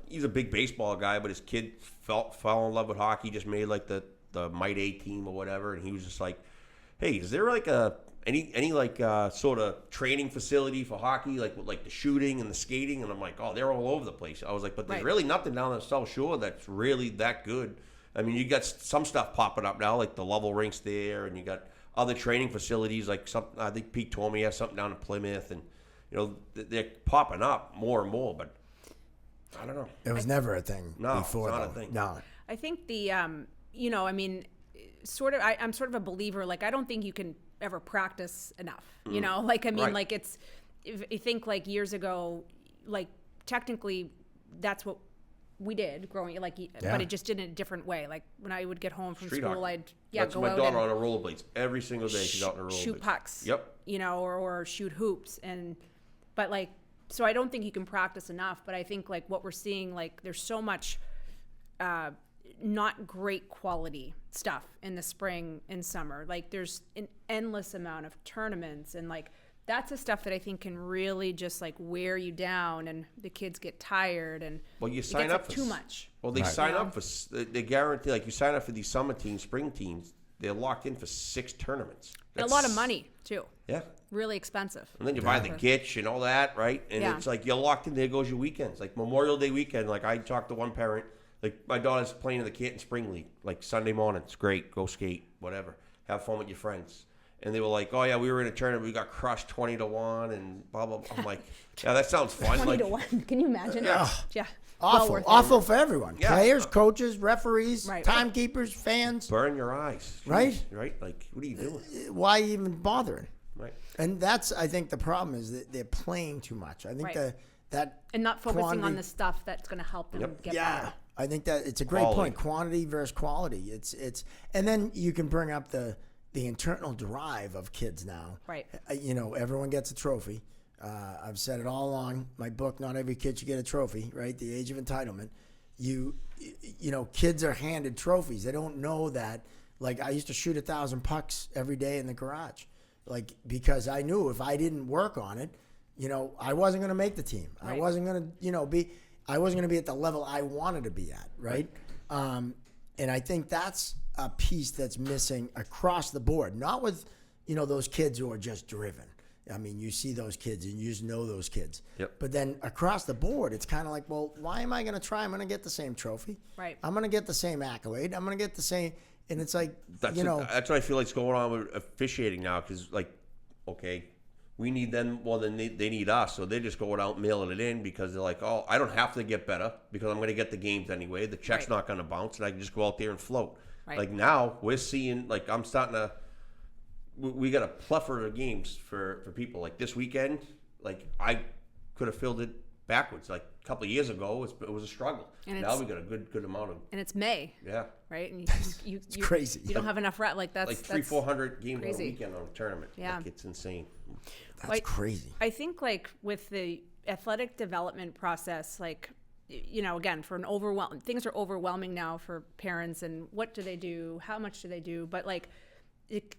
he's a big baseball guy, but his kid fell in love with hockey, just made like the Mite A team or whatever, and he was just like, "Hey, is there like any sort of training facility for hockey, like the shooting and the skating?" And I'm like, "Oh, they're all over the place." I was like, "But there's really nothing down the South Shore that's really that good." I mean, you got some stuff popping up now, like the Level rinks there, and you got other training facilities, like I think Pete told me he has something down in Plymouth, and they're popping up more and more. But I don't know. It was never a thing before. It's not though. a thing. No. I think I'm sort of a believer. Like, I don't think you can ever practice enough. Right. Like it's, if you think like years ago, like technically that's what we did growing, like, but it just did it in a different way. Like when I would get home from Street school, hockey. I'd go my out. My daughter on her rollerblades every single day. She's out on her rollerblades. Shoot pucks. Yep. Or shoot hoops, but like, so I don't think you can practice enough. But I think like what we're seeing, like there's so much not great quality stuff in the spring and summer. Like there's an endless amount of tournaments, and like that's the stuff that I think can really just like wear you down, and the kids get tired, and Well, you it sign gets, up like, for too much. Well, they sign up for they guarantee, like you sign up for these summer teams, spring teams. They're locked in for 6 tournaments. And a lot of money too. Yeah. Really expensive. And then you buy the gitch and all that, right? And Yeah. it's like you're locked in. There goes your weekends. Like Memorial Day weekend. Like I talked to one parent. Like my daughter's playing in the Canton Spring League. Like Sunday morning, it's great. Go skate, whatever. Have fun with your friends. And they were like, "Oh yeah, we were in a tournament. We got crushed 20-1 and blah blah blah." I'm like, "Yeah, that sounds fun." 20-1. Can you imagine? Yeah. Yeah. Awful, worth it. awful for everyone. Yeah. Players, coaches, referees, Right. timekeepers, fans. Burn your eyes. Jeez, Right? Right? Like, what are you doing? Why even bothering? Right. And that's, I think, the problem is that they're playing too much. I think Right. that And not focusing on quantity- the stuff that's going to help them get better. I think that it's a great Quality. point. Quantity versus quality. It's and then you can bring up the internal drive of kids now. Right. Everyone gets a trophy. I've said it all along. My book, Not Every Kid Should Get a Trophy, right? The Age of Entitlement. Kids are handed trophies. They don't know that. Like, I used to shoot 1,000 pucks every day in the garage, like, because I knew if I didn't work on it, I wasn't going to make the team. Right. I wasn't going to, I wasn't going to be at the level I wanted to be at, right? And I think that's a piece that's missing across the board. Not with, those kids who are just driven. I mean, you see those kids and you just know those kids. Yep. But then across the board, it's kind of like, well, why am I going to try? I'm going to get the same trophy. Right. I'm going to get the same accolade. I'm going to get the same. And it's like, That's what I feel like's going on with officiating now. Because, like, okay, we need them more than they need us. So they're just going out and mailing it in because they're like, oh, I don't have to get better because I'm going to get the games anyway. The check's Right. not going to bounce, and I can just go out there and float. Right. Like now, we're seeing, like, I'm starting to. We got a plethora of games for people. Like this weekend, like I could have filled it backwards. Like a couple of years ago, it was a struggle. And now we got a good amount of. And it's May, Yeah. right? And you crazy. You don't have enough like that's Like that's 300-400 games crazy. on a weekend on a tournament. Yeah. Like it's insane. That's like, crazy. I think like with the athletic development process, like again, for things are overwhelming now for parents. And what do they do? How much do they do? But like,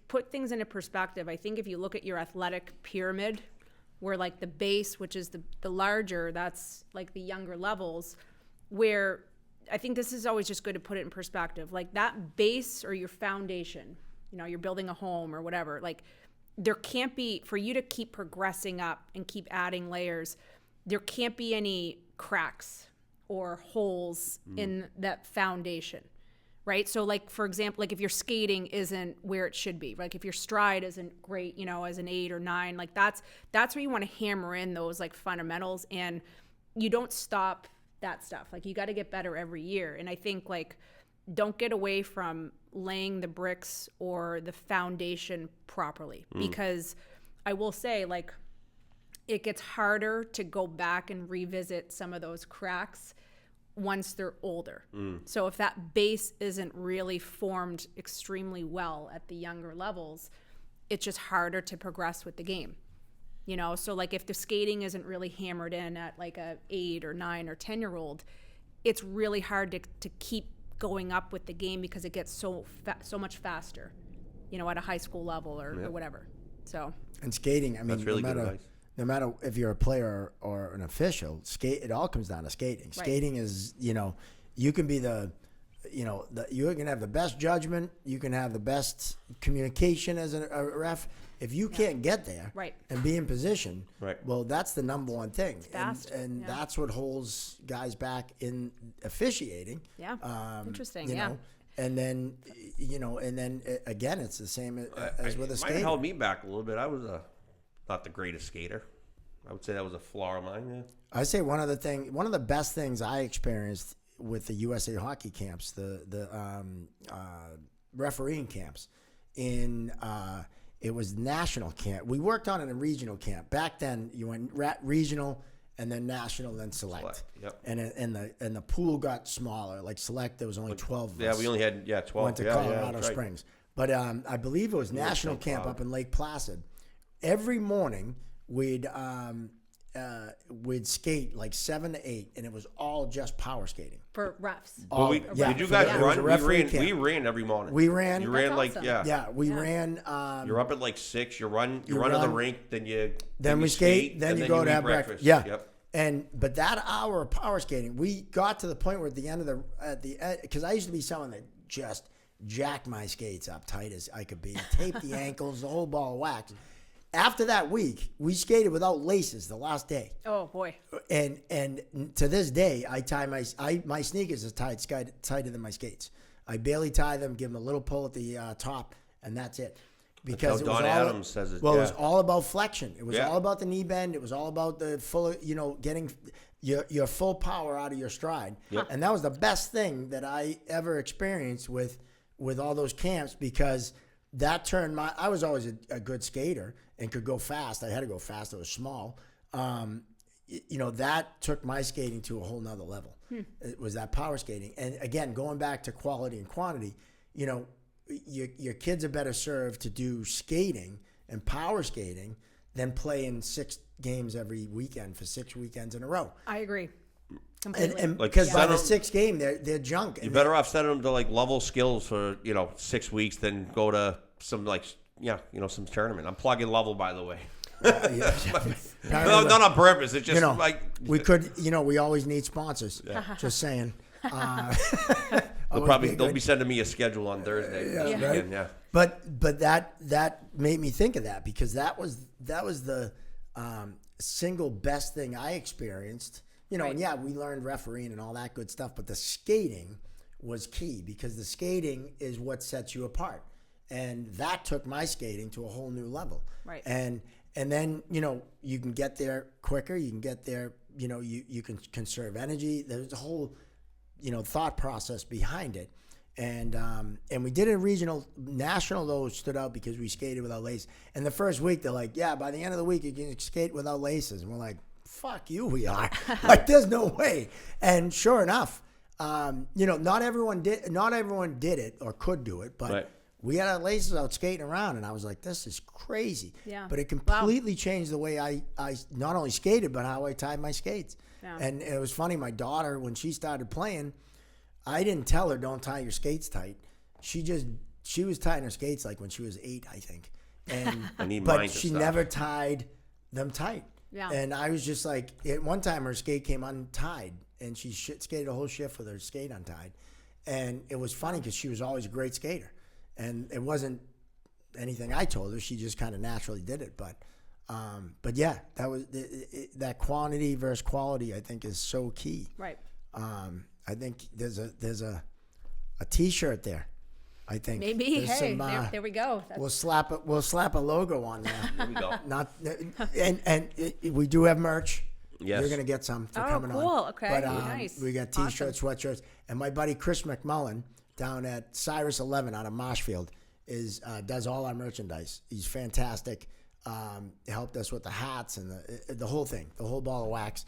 put things into perspective. I think if you look at your athletic pyramid, where like the base, which is the larger, that's like the younger levels, where I think this is always just good to put it in perspective. Like that base or your foundation, you're building a home or whatever, like there can't be, for you to keep progressing up and keep adding layers, there can't be any cracks or holes in that foundation. Right. So like, for example, like if your skating isn't where it should be, like if your stride isn't great, as an 8 or 9, like that's where you want to hammer in those like fundamentals, and you don't stop that stuff. Like you got to get better every year. And I think like, don't get away from laying the bricks or the foundation properly, because I will say like it gets harder to go back and revisit some of those cracks once they're older. So if that base isn't really formed extremely well at the younger levels, it's just harder to progress with the game. So like if the skating isn't really hammered in at like a 8 or 9 or 10-year-old, it's really hard to keep going up with the game because it gets so much faster, at a high school level or whatever. So And skating, I mean, That's really good advice. No matter if you're a player or an official, it all comes down to skating. Right. Skating is, you can be you can have the best judgment, you can have the best communication as a ref. If you can't get there Right. and be in position, Right. well, that's the number one thing. fast, And yeah. that's what holds guys back in officiating. yeah, interesting. You Yeah. know, and then, again, it's the same as with a It might have skater. held me back a little bit. I was not the greatest skater. I would say that was a flaw of mine. Yeah. I say one of the best things I experienced with the USA hockey camps, the refereeing camps, it was national camp. We worked on it in a regional camp. Back then, you went regional and then national, then select. Yep. And the pool got smaller. Like select, there was only 12 of Yeah, us. we only had 12. Went to Colorado that's right. Springs. But I believe it was national St. camp Cloud. up in Lake Placid. Every morning, we'd we'd skate like 7 to 8, and it was all just power skating. For refs. But did you guys run? We ran every morning. We ran. You ran like awesome. Yeah, we ran. You're up at like 6. You run to the rink, then we you skate, then you go to eat have breakfast. Yeah. Yep. But that hour of power skating, we got to the point where at the end, because I used to be someone that just jacked my skates up tight as I could be, taped the ankles, the whole ball of wax. After that week, we skated without laces the last day. Oh boy! And to this day, I tie my sneakers are tighter than my skates. I barely tie them, give them a little pull at the top, and that's it. Because That's how Don Adams says it. Well, yeah. it was all about flexion. It was all about the knee bend. It was all about the full, getting your full power out of your stride. Yep. And that was the best thing that I ever experienced with all those camps, because that turned I was always a good skater and could go fast. I had to go fast. I was small. That took my skating to a whole nother level. It was that power skating. And again, going back to quality and quantity, your kids are better served to do skating and power skating than playing 6 games every weekend for 6 weekends in a row. I agree. Completely. And Like, because by send the 'em- 6th game, they're junk. You're better off sending them to like level skills for 6 weeks than go to some some tournament. I'm plugging level, by the way. Not on purpose. It's just we could. We always need sponsors. Just saying. they'll be sending me a schedule on Thursday. Right? Yeah. But that made me think of that, because that was the single best thing I experienced. And we learned refereeing and all that good stuff, but the skating was key, because the skating is what sets you apart. And that took my skating to a whole new level. Right. And then, you can get there quicker. You can get there, you can conserve energy. There's a whole, thought process behind it. And we did a regional. National, though, stood out because we skated without laces. And the first week, they're like, yeah, by the end of the week, you can skate without laces. And we're like, fuck you, we are. Like, there's no way. And sure enough, not everyone did it or could do it, but Right. we had our laces out skating around, and I was like, this is crazy. Yeah. But it completely changed the way I not only skated, but how I tied my skates. Yeah. And it was funny, my daughter, when she started playing, I didn't tell her, don't tie your skates tight. She was tying her skates like when she was 8, I think. And I need but mine to she stop. never tied them tight. Yeah. And I was just like, at one time her skate came untied, and she skated a whole shift with her skate untied. And it was funny because she was always a great skater. And it wasn't anything I told her. She just kind of naturally did it. But yeah, that was that quantity versus quality, I think, is so key. Right. I think there's a T-shirt there. I think Maybe. There's Hey, some, there we go. we'll slap a logo on there. There we go. We do have merch. Yes. You're gonna get some for coming on. cool. Okay. But Nice. we got T-shirts, sweatshirts, and my buddy Chris McMullen down at Cyrus 11 out of Marshfield does all our merchandise. He's fantastic. Helped us with the hats and the whole thing, the whole ball of wax.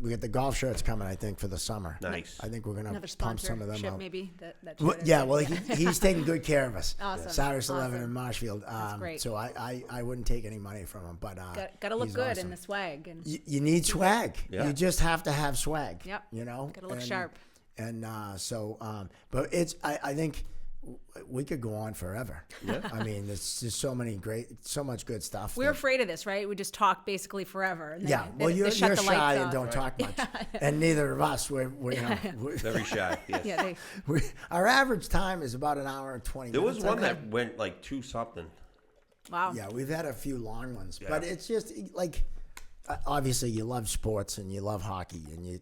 We got the golf shirts coming, I think, for the summer. Nice. I think we're gonna Another pump some of them sponsorship, out. maybe. That Well, shirt is yeah, there. well, he's taking good care of us. Awesome. Cyrus 11 Awesome. in Marshfield. That's great. So I wouldn't take any money from him, but Got to look he's good awesome. in the swag. And You need swag. Yeah. You just have to have swag. Yep. Got to look And- sharp. And but I think we could go on forever. Yeah. I mean, there's just so much good stuff. We're that- afraid of this, right? We just talk basically forever. And then Yeah, well, they you're shut the lights shy and off. don't talk much, and neither of us. We're Very shy. Yes. Yeah, our average time is about an hour and 20 There minutes. was one that went like 2 something. wow. Yeah, we've had a few long ones, Yeah. but it's just like, obviously you love sports and you love hockey, and you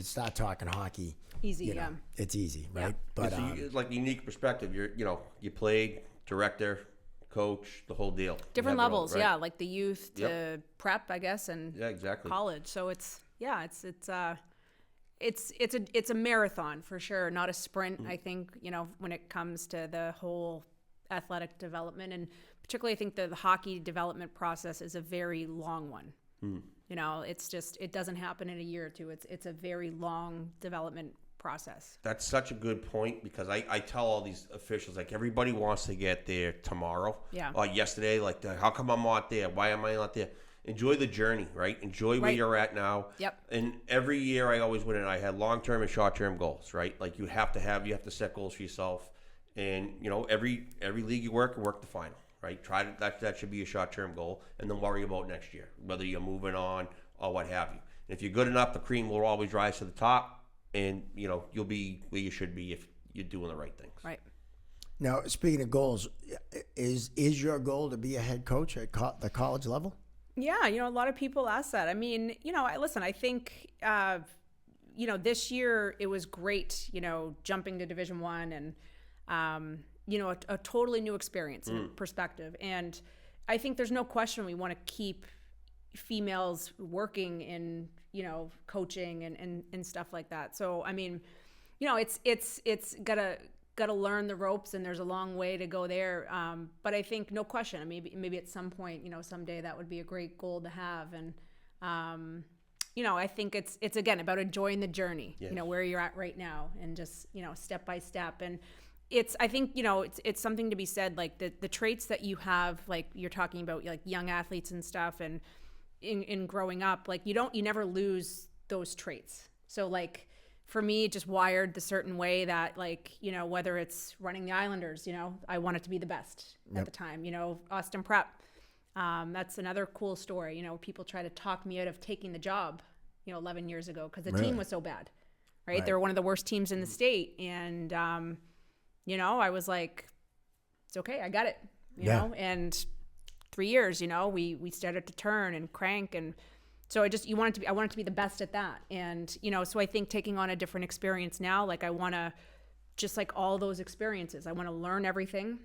start talking hockey. Easy, you know, yeah. it's easy, right? But It's like unique perspective. You played, director, coach, the whole deal. Different You have it all, levels, right? yeah, like the youth to Yep. prep, I guess, and Yeah, exactly. college. So it's a marathon for sure, not a sprint. I think when it comes to the whole athletic development, and particularly I think the hockey development process is a very long one. It's just it doesn't happen in a year or two. It's a very long development process. That's such a good point, because I tell all these officials, like, everybody wants to get there tomorrow. Yeah. Or yesterday, like, how come I'm not there? Why am I not there? enjoy the journey, right? Enjoy where Right. you're at now. Yep. And every year I always went in, I had long-term and short-term goals, right? Like you have to set goals for yourself. And, every league you work the final, right? Try to, that should be a short-term goal, and then worry about next year, whether you're moving on or what have you. And if you're good enough, the cream will always rise to the top, and, you'll be where you should be if you're doing the right things. Right. Now, speaking of goals, is your goal to be a head coach at the college level? Yeah, a lot of people ask that. I mean, I think, this year it was great, jumping to Division I and, a totally new experience and perspective. And I think there's no question we want to keep females working in, coaching and stuff like that. So, I mean, it's gotta learn the ropes, and there's a long way to go there. But I think no question, maybe at some point, someday that would be a great goal to have. And, I think it's again about enjoying the journey, Yes. Where you're at right now, and just, step by step. And I think, it's something to be said, like the traits that you have, like you're talking about, like young athletes and stuff, and in growing up, like you never lose those traits. So like, for me, just wired the certain way that, like, whether it's running the Islanders, I wanted to be the best at the time, Austin Prep. That's another cool story. People try to talk me out of taking the job, 11 years ago, because the team was so bad, right? They were one of the worst teams in the state. And, I was like, it's okay. I got it, you know, and 3 years, we started to turn and crank. And so I wanted to be the best at that. And, so I think taking on a different experience now, like I want to, just like all those experiences, I want to learn everything,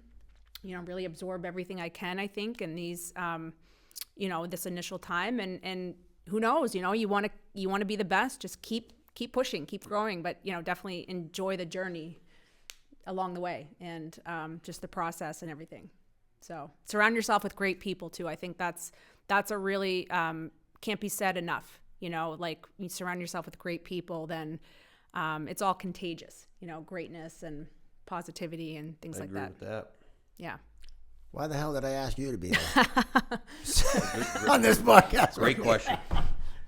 really absorb everything I can, I think, in these, this initial time. And who knows, you want to be the best, just keep pushing, keep growing, but, definitely enjoy the journey along the way, and just the process and everything. So surround yourself with great people too. I think that's a really, can't be said enough, like you surround yourself with great people, then it's all contagious, greatness and positivity and things like that. I agree with that. Yeah. Why the hell did I ask you to be there on this podcast? Great question.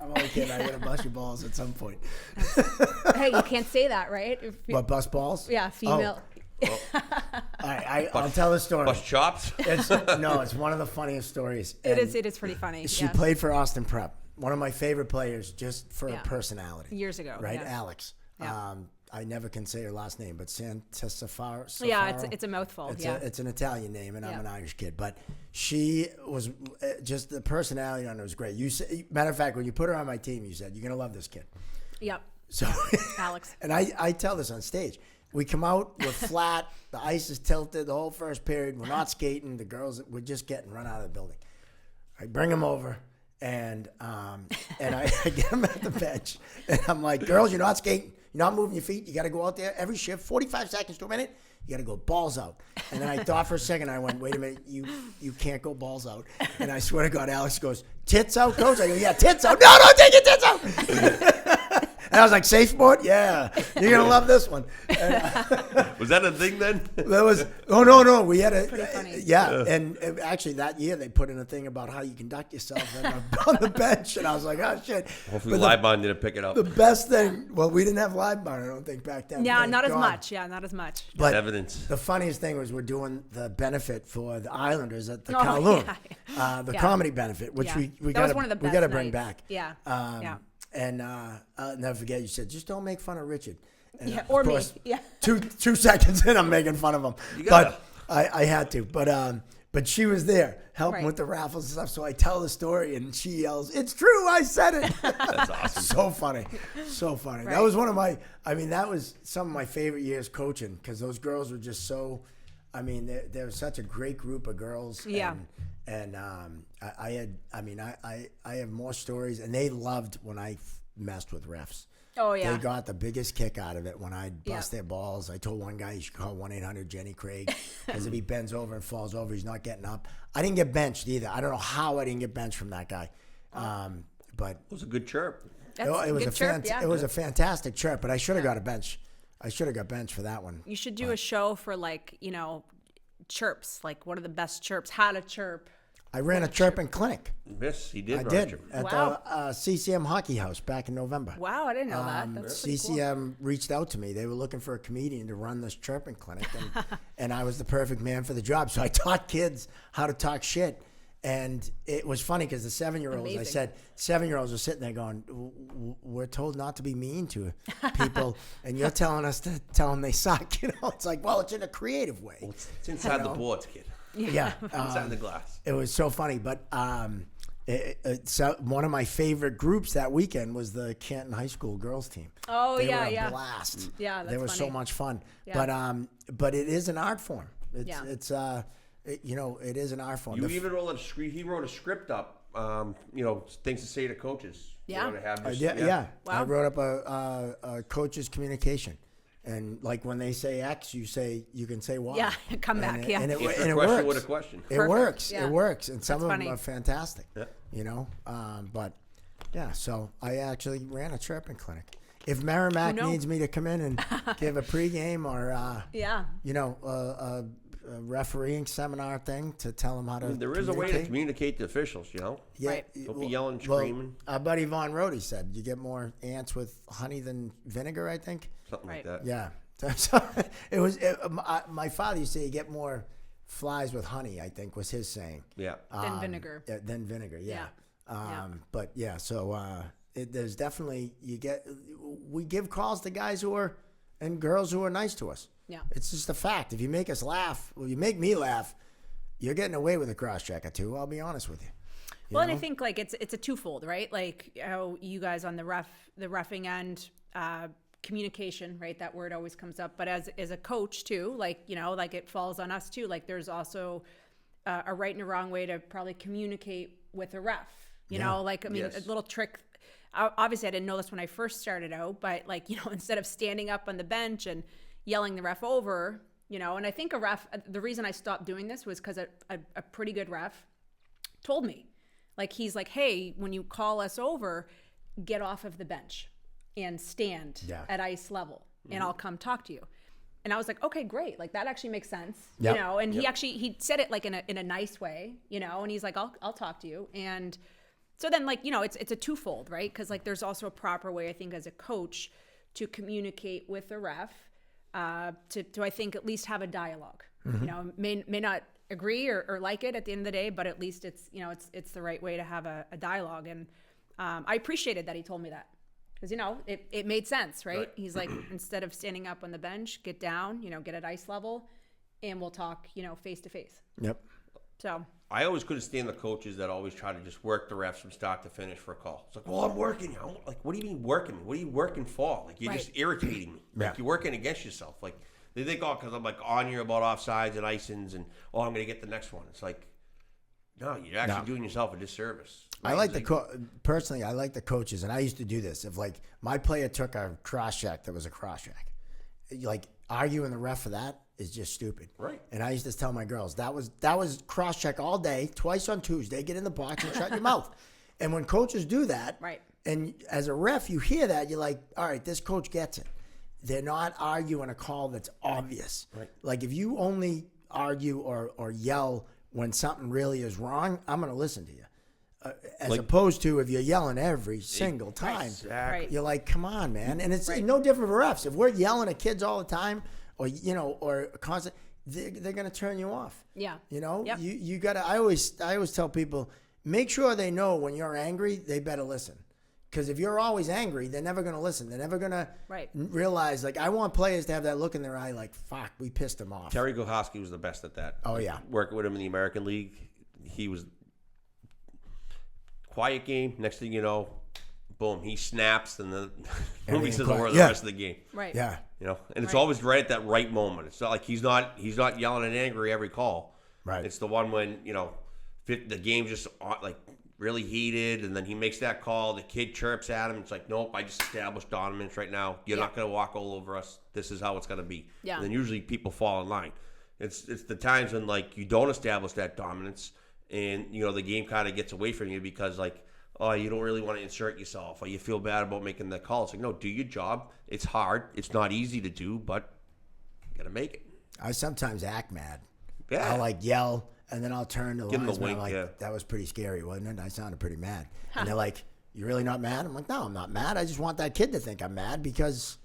I'm only kidding. I'm gonna bust your balls at some point. Hey, you can't say that, right? What, bust balls? Yeah, female. Well, I'll tell the story. bust chops. It's one of the funniest stories. It is pretty funny. She yeah. played for Austin Prep. One of my favorite players, just for her personality. Years ago, right? yeah. Alix. Yeah. I never can say her last name, but Safaro. Yeah, it's a mouthful. It's an Italian name, and I'm an Irish kid. But she was just, the personality on her was great. Matter of fact, when you put her on my team, you said, "You're gonna love this kid." Yep. So Alix. And I tell this on stage. We come out, we're flat, the ice is tilted the whole first period. We're not skating. The girls, we're just getting run out of the building. I bring them over, and I get them at the bench, and I'm like, "Girls, you're not skating. You're not moving your feet. You got to go out there every shift, 45 seconds to a minute. You got to go balls out." And then I thought for a second, I went, "Wait a minute, you can't go balls out." And I swear to God, Alix goes, "Tits out, coach?" I go, "Yeah, tits out." "No, don't take your tits out." And I was like, "Safe sport? Yeah, you're gonna love this one." Was that a thing then? That was no. We had Pretty funny. and actually that year they put in a thing about how you conduct yourself on the bench, and I was like, "Oh shit!" Hopefully, Libon didn't pick it up. The best thing, well, we didn't have live bar, I don't think, back then. Yeah, Thank not as God. much. Yeah, not as much. But Evidence. the funniest thing was we're doing the benefit for the Islanders at the Oh, Kowloon, yeah. the Yeah. comedy benefit, which Yeah. we That was got one of the we best got to bring nights. back. Yeah. Yeah. And I'll never forget, you said, "Just don't make fun of Richard." And Yeah, of or me. course, Yeah. Two seconds in, I'm making fun of him. gotta. But I had to. But she was there helping Right. with the raffles and stuff. So I tell the story, and she yells, "It's true, I said it." That's awesome. So funny. So funny. Right. That was that was some of my favorite years coaching, because those girls were just so, they were such a great group of girls. Yeah. And I have more stories, and they loved when I messed with refs. Oh yeah. They got the biggest kick out of it when I bust their balls. I told one guy he should call 1-800-JENNY-CRAIG, because if he bends over and falls over, he's not getting up. I didn't get benched either. I don't know how I didn't get benched from that guy. But It was a good chirp. That's it was good chirp, yeah. it was a fantastic chirp, but I should have got a bench. I should have got benched for that one. You should do a show for, like, chirps. Like, what are the best chirps? How to chirp. I ran a chirping clinic. Yes, he did. I Roger. did at Wow. the CCM Hockey House back in November. Wow, I didn't know that. That's pretty cool. CCM reached out to me. They were looking for a comedian to run this chirping clinic, and I was the perfect man for the job. So I taught kids how to talk shit. And it was funny because the 7-year-olds, I Amazing. said, 7-year-olds were sitting there going, we're told not to be mean to people, and you're telling us to tell them they suck. You know, it's like, well, it's in a creative way. Well, it's inside the boards, kid. Yeah. Inside the glass. It was so funny, but so one of my favorite groups that weekend was the Canton High School girls team. Oh, They yeah, were a yeah. blast. Yeah, that's they were so funny. much fun. Yeah. But it is an art form. It's Yeah. it is an art form. You even wrote a script. He wrote a script up. Things to say to coaches. Yeah. You know, to have this, yeah. I Wow. wrote up a coach's communication. And like when they say X, you can say Y. Yeah, come And back, it- yeah. and it, Answer and a it question works. with a question. It Perfect, works. yeah. It works, and some That's of funny. them are fantastic. Yeah. You know, but yeah. So I actually ran a chirping clinic. If Merrimack Who knew? needs me to come in and give a pregame or Yeah. a refereeing seminar thing to tell them how to. There is a way to communicate to officials, you know. Yeah, Right. Don't be yelling, well, screaming. Our buddy Von Rody said you get more ants with honey than vinegar. I think. Something like Right. that. Yeah. So it was. My father used to say you get more flies with honey. I think was his saying. Yeah. Then vinegar. Than vinegar. Yeah. Yeah. But yeah. So there's definitely we give calls to guys who are and girls who are nice to us. Yeah. It's just a fact. If you make us laugh, well, you make me laugh, you're getting away with a cross check or two. I'll be honest with you. Well, and I think like it's a twofold, right? Like how you guys on the reffing end, communication, right? That word always comes up. But as a coach too, like like it falls on us too. Like there's also a right and a wrong way to probably communicate with a ref. You know, like I mean, Yes. a little trick. Obviously, I didn't know this when I first started out, but like instead of standing up on the bench and yelling the ref over, and I think a ref. The reason I stopped doing this was because a pretty good ref told me. Like he's like, hey, when you call us over, get off of the bench and stand at ice level, and I'll come talk to you. And I was like, okay, great. Like that actually makes sense, Yep. And he said it like in a nice way, and he's like, I'll talk to you. And so then like, it's a twofold, right? Because like there's also a proper way, I think, as a coach to communicate with the ref, to I think at least have a dialogue. May not agree or like it at the end of the day, but at least it's it's the right way to have a dialogue. And I appreciated that he told me that because it made sense, right? He's like, instead of standing up on the bench, get down, get at ice level, and we'll talk face to face. Yep. So I always couldn't stand the coaches that always try to just work the refs from start to finish for a call. It's like, well, I'm working. I'm like, what do you mean working? What are you working for? Like, you're just irritating me. Like, Yeah. you're working against yourself. Like, they think, because I'm like on you about offsides and icings and, I'm going to get the next one. It's like, no, you're actually doing yourself a disservice. I like personally, I like the coaches, and I used to do this. If like my player took a cross check that was a cross check, like arguing the ref for that is just stupid. Right. And I used to tell my girls that was cross check all day, twice on Tuesday. Get in the box and shut your mouth. And when coaches do that, Right. and as a ref you hear that, you're like, all right, this coach gets it. They're not arguing a call that's obvious. Right. Like if you only argue or yell when something really is wrong, I'm going to listen to you. As opposed to if you're yelling every single time, Exactly. Right. you're like, come on, man. And it's no different for refs. If we're yelling at kids all the time or constant, they're going to turn you off. Yeah. Yep. You got to, I always tell people, make sure they know when you're angry, they better listen. Because if you're always angry, they're never going to listen. They're never going to realize, like, I want players to have that look in their eye like, fuck, we pissed him off. Terry Gohosky was the best at that. Oh, yeah. Working with him in the American League, he was quiet game. Next thing you know, boom, he snaps, and the movie says the word the rest of the game. Right. Yeah. And it's always right at that right moment. It's not like he's not yelling and angry every call. Right. It's the one when the game's just like really heated, and then he makes that call. The kid chirps at him. It's like, nope, I just established dominance right now. You're not going to walk all over us. This is how it's going to be. Yeah. And then usually people fall in line. It's the times when like you don't establish that dominance, and the game kind of gets away from you because like, oh, you don't really want to insert yourself, or you feel bad about making the call. It's like, no, do your job. It's hard. It's not easy to do, but you got to make it. I sometimes act mad. Yeah. I'll like yell and then I'll turn to the Give 'em the linesman. I'm wink, like, yeah. that was pretty scary, wasn't it? I sounded pretty mad. And they're like, you really not mad? I'm like, no, I'm not mad. I just want that kid to think I'm mad because,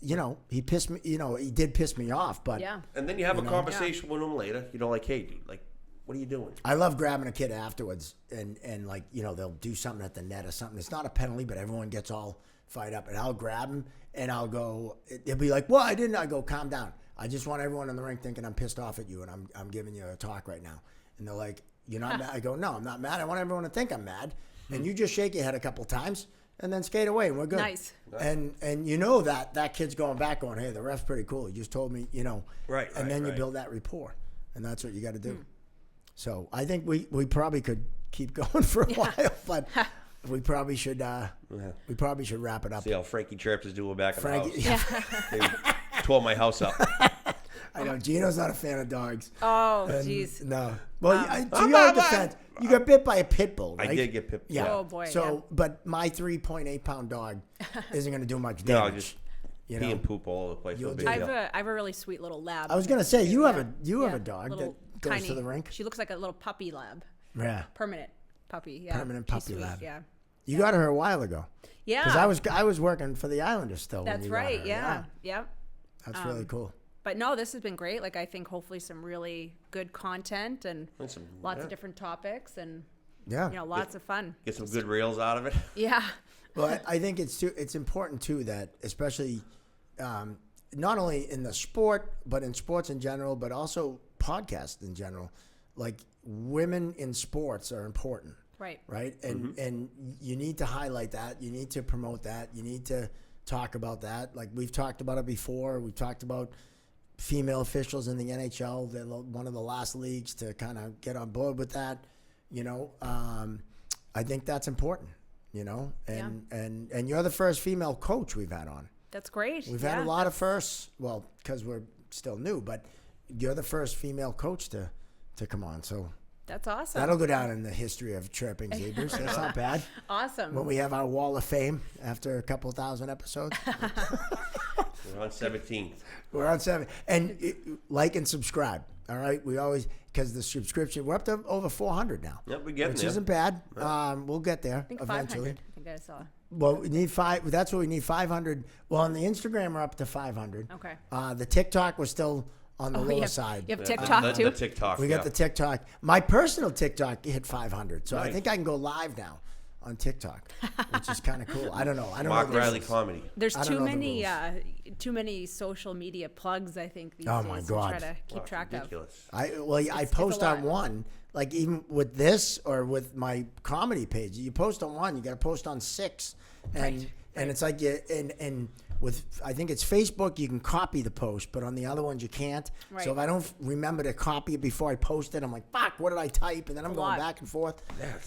he pissed me. He did piss me off. But Yeah. And then you have a conversation with him later. Like, hey, dude, like, what are you doing? I love grabbing a kid afterwards and like, they'll do something at the net or something. It's not a penalty, but everyone gets all fired up. And I'll grab him and I'll go, it'll be like, well, I didn't. I go, calm down. I just want everyone in the ring thinking I'm pissed off at you and I'm giving you a talk right now. And they're like, you're not mad? I go, no, I'm not mad. I want everyone to think I'm mad. And you just shake your head a couple times and then skate away and we're good. Nice. And that kid's going back going, hey, the ref's pretty cool. He just told me, Right. And then you right. build that rapport. And that's what you got to do. So I think we probably could keep going for a while, but we probably should wrap it up. See how Frankie Chirps is doing back in the Frankie, house. They tore my house up. I know Gino's not a fan of dogs. Oh, jeez. No. Well, to your defense, you got bit by a pit bull, right? I did get pipped. Yeah. Oh, boy, So, but my 3.8 pound dog isn't going to do much No, damage. just you pee know. and poop all over the place. You'll No do big I deal. have a really sweet little lab. I was going to say you have a Yeah. dog Little, that goes tiny, to the rink. She looks like a little puppy lab. Yeah. Permanent puppy. Yeah. Permanent She's puppy sweet, lab. Yeah. You got her a while ago. Yeah. Because I was working for the Islanders still. when That's you got right. her. Yeah. Yep. That's really cool. But no, this has been great. Like, I think hopefully some really good content and And some- lots yeah. of different topics and, Yeah. lots of fun. Get some good reels out of it. Yeah. Well, I think it's important too that especially not only in the sport, but in sports in general, but also podcasts in general. Like women in sports are important, Right. right? And you need to highlight that. You need to promote that. You need to talk about that. Like we've talked about it before. We've talked about female officials in the NHL. They're one of the last leagues to kind of get on board with that. I think that's important. And you're the first female coach we've had on. That's great. We've had a lot of firsts. Well, because we're still new, but you're the first female coach to come on. So That's awesome. that'll go down in the history of Chirping Zebras. That's not bad. Awesome. When we have our wall of fame after a couple thousand episodes. We're on 17. We're on 7. And like and subscribe. All right. We always, because the subscription, we're up to over 400 now. Yep, we're getting which there. isn't bad. We'll get there I think eventually. 500. I think I saw. Well, we need 5. That's what we need. 500. Well, on the Instagram, we're up to 500. Okay. The TikTok was still on the You lower have, side. you have Yeah, TikTok the too? TikTok. We got yeah. the TikTok. My personal TikTok hit 500, so I Nice. think I can go live now on TikTok, which is kind of cool. I don't know. I don't Mark know. the Riley rules. comedy. There's I don't too know the many rules. too many social media plugs, I think, these Oh, days my to God. try to keep Wow, it's track of. ridiculous. I It's post a on lot. one, like even with this or with my comedy page. You post on one, you got to post on 6, and it's like and with I think it's Facebook, you can copy the post, but on the other ones you can't. Right. So if I don't remember to copy it before I post it, I'm like, fuck, what did I type? And then I'm going lot. back and forth.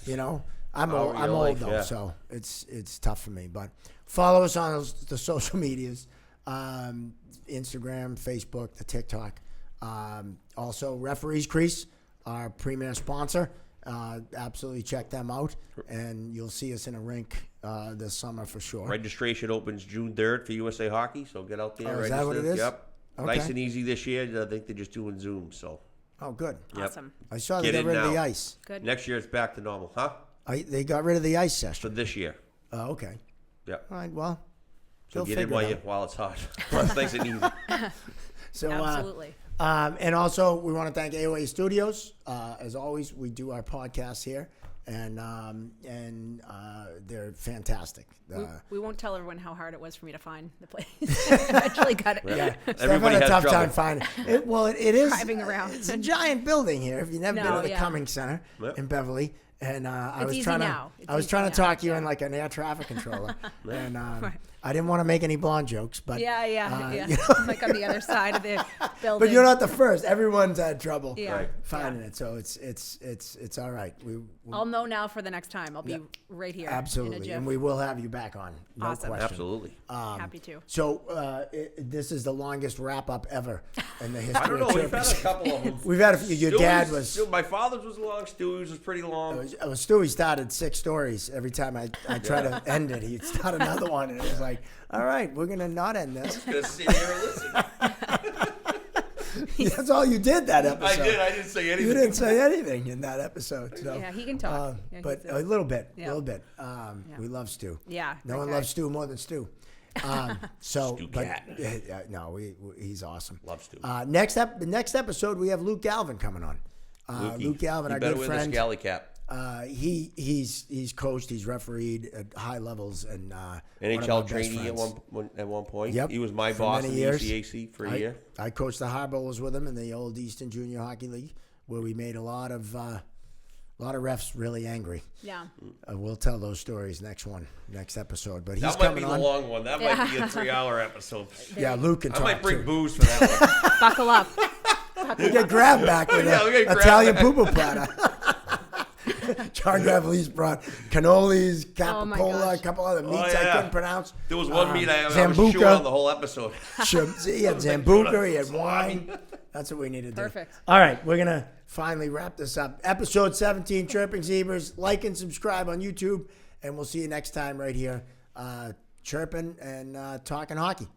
Yeah. I'm How old, real I'm old life, though, yeah. so it's tough for me. But follow us on the social medias, Instagram, Facebook, the TikTok. Also, Referees Crease, our premier sponsor. Absolutely check them out, and you'll see us in a rink this summer for sure. Registration opens June 3rd for USA Hockey, so get out there. Oh, is register. that what it is? Yep. Okay. Nice and easy this year. I think they're just doing Zoom, so. Oh, good. Yep. Awesome. I saw they Get got in rid of the now. ice. Good. Next year it's back to normal, huh? They got rid of the ice For session. this year. Oh, okay. Yep. All right. Well, So they'll get in figure it out. while it's hot. It's nice and easy. So, Absolutely. And also, we want to thank AOA Studios. As always, we do our podcast here, and they're fantastic. We won't tell everyone how hard it was for me to find the place. I actually got it. Yeah, Everybody Steph had a has tough trouble. time finding it. Well, it is Driving around. It's a giant building here. If you've never been No, to the yeah. Cumming Center Yep. in Beverly, and I It's was easy trying now. to, It's I was easy trying to now, talk you yeah. in like an air traffic controller, and Right. I didn't want to make any blonde jokes, but Yeah. you know, Like on the other side of the building. but you're not the first. Everyone's had trouble Yeah. Right. finding it, so it's all right. I'll know now for the next time. I'll be right here. In a Absolutely, jiff. and we will have you back on. No Awesome. question. Absolutely. Happy to. So this is the longest wrap up ever in the history I don't know. of We've had a Chirping. couple of them. We've had a few. Your dad was. My father's was long. Stewie's was pretty long. Stewie started 6 stories. Every time I try to end it, he'd start another one, and it was like, all right, we're gonna not end this. Gonna sit here and listen. That's all you did that episode. I didn't say anything. You didn't say anything in that episode. So. Yeah, he can talk. Yeah, but he's a little bit. Yeah. We love Stu. Yeah, No that one guy. loves Stu more than Stu. So, Stu but Cat. no, he's awesome. Love Stu. The next episode we have Luke Galvin coming on. Luke Galvin, he our better good wear friend. the scally cap. He's coached, he's refereed at high levels, and one of our NHL best trainee friends. at one point. Yep. He was my For boss many in the years. ECAC for a year. I coached the High Bowlers with him in the old Eastern Junior Hockey League, where we made a lot of refs really angry. Yeah. We'll tell those stories next episode. But he's That might coming be the on. long one. That might be a 3-hour episode. Yeah, Luke can I talk might bring too. booze for that one. Buckle up. We'll get Grab back with Yeah, we'll get an Grab Italian back. poo-poo platter. John Gravellese brought cannolis, Oh my capicola, a gosh. couple other meats I yeah. couldn't pronounce. There was one meat I was Zambuca. chewing on the whole episode. He had Zambuca, he had wine. That's what we need to do. Perfect. All right, we're going to finally wrap this up. Episode 17, Chirping Zebras. Like and subscribe on YouTube, and we'll see you next time right here, chirping and talking hockey.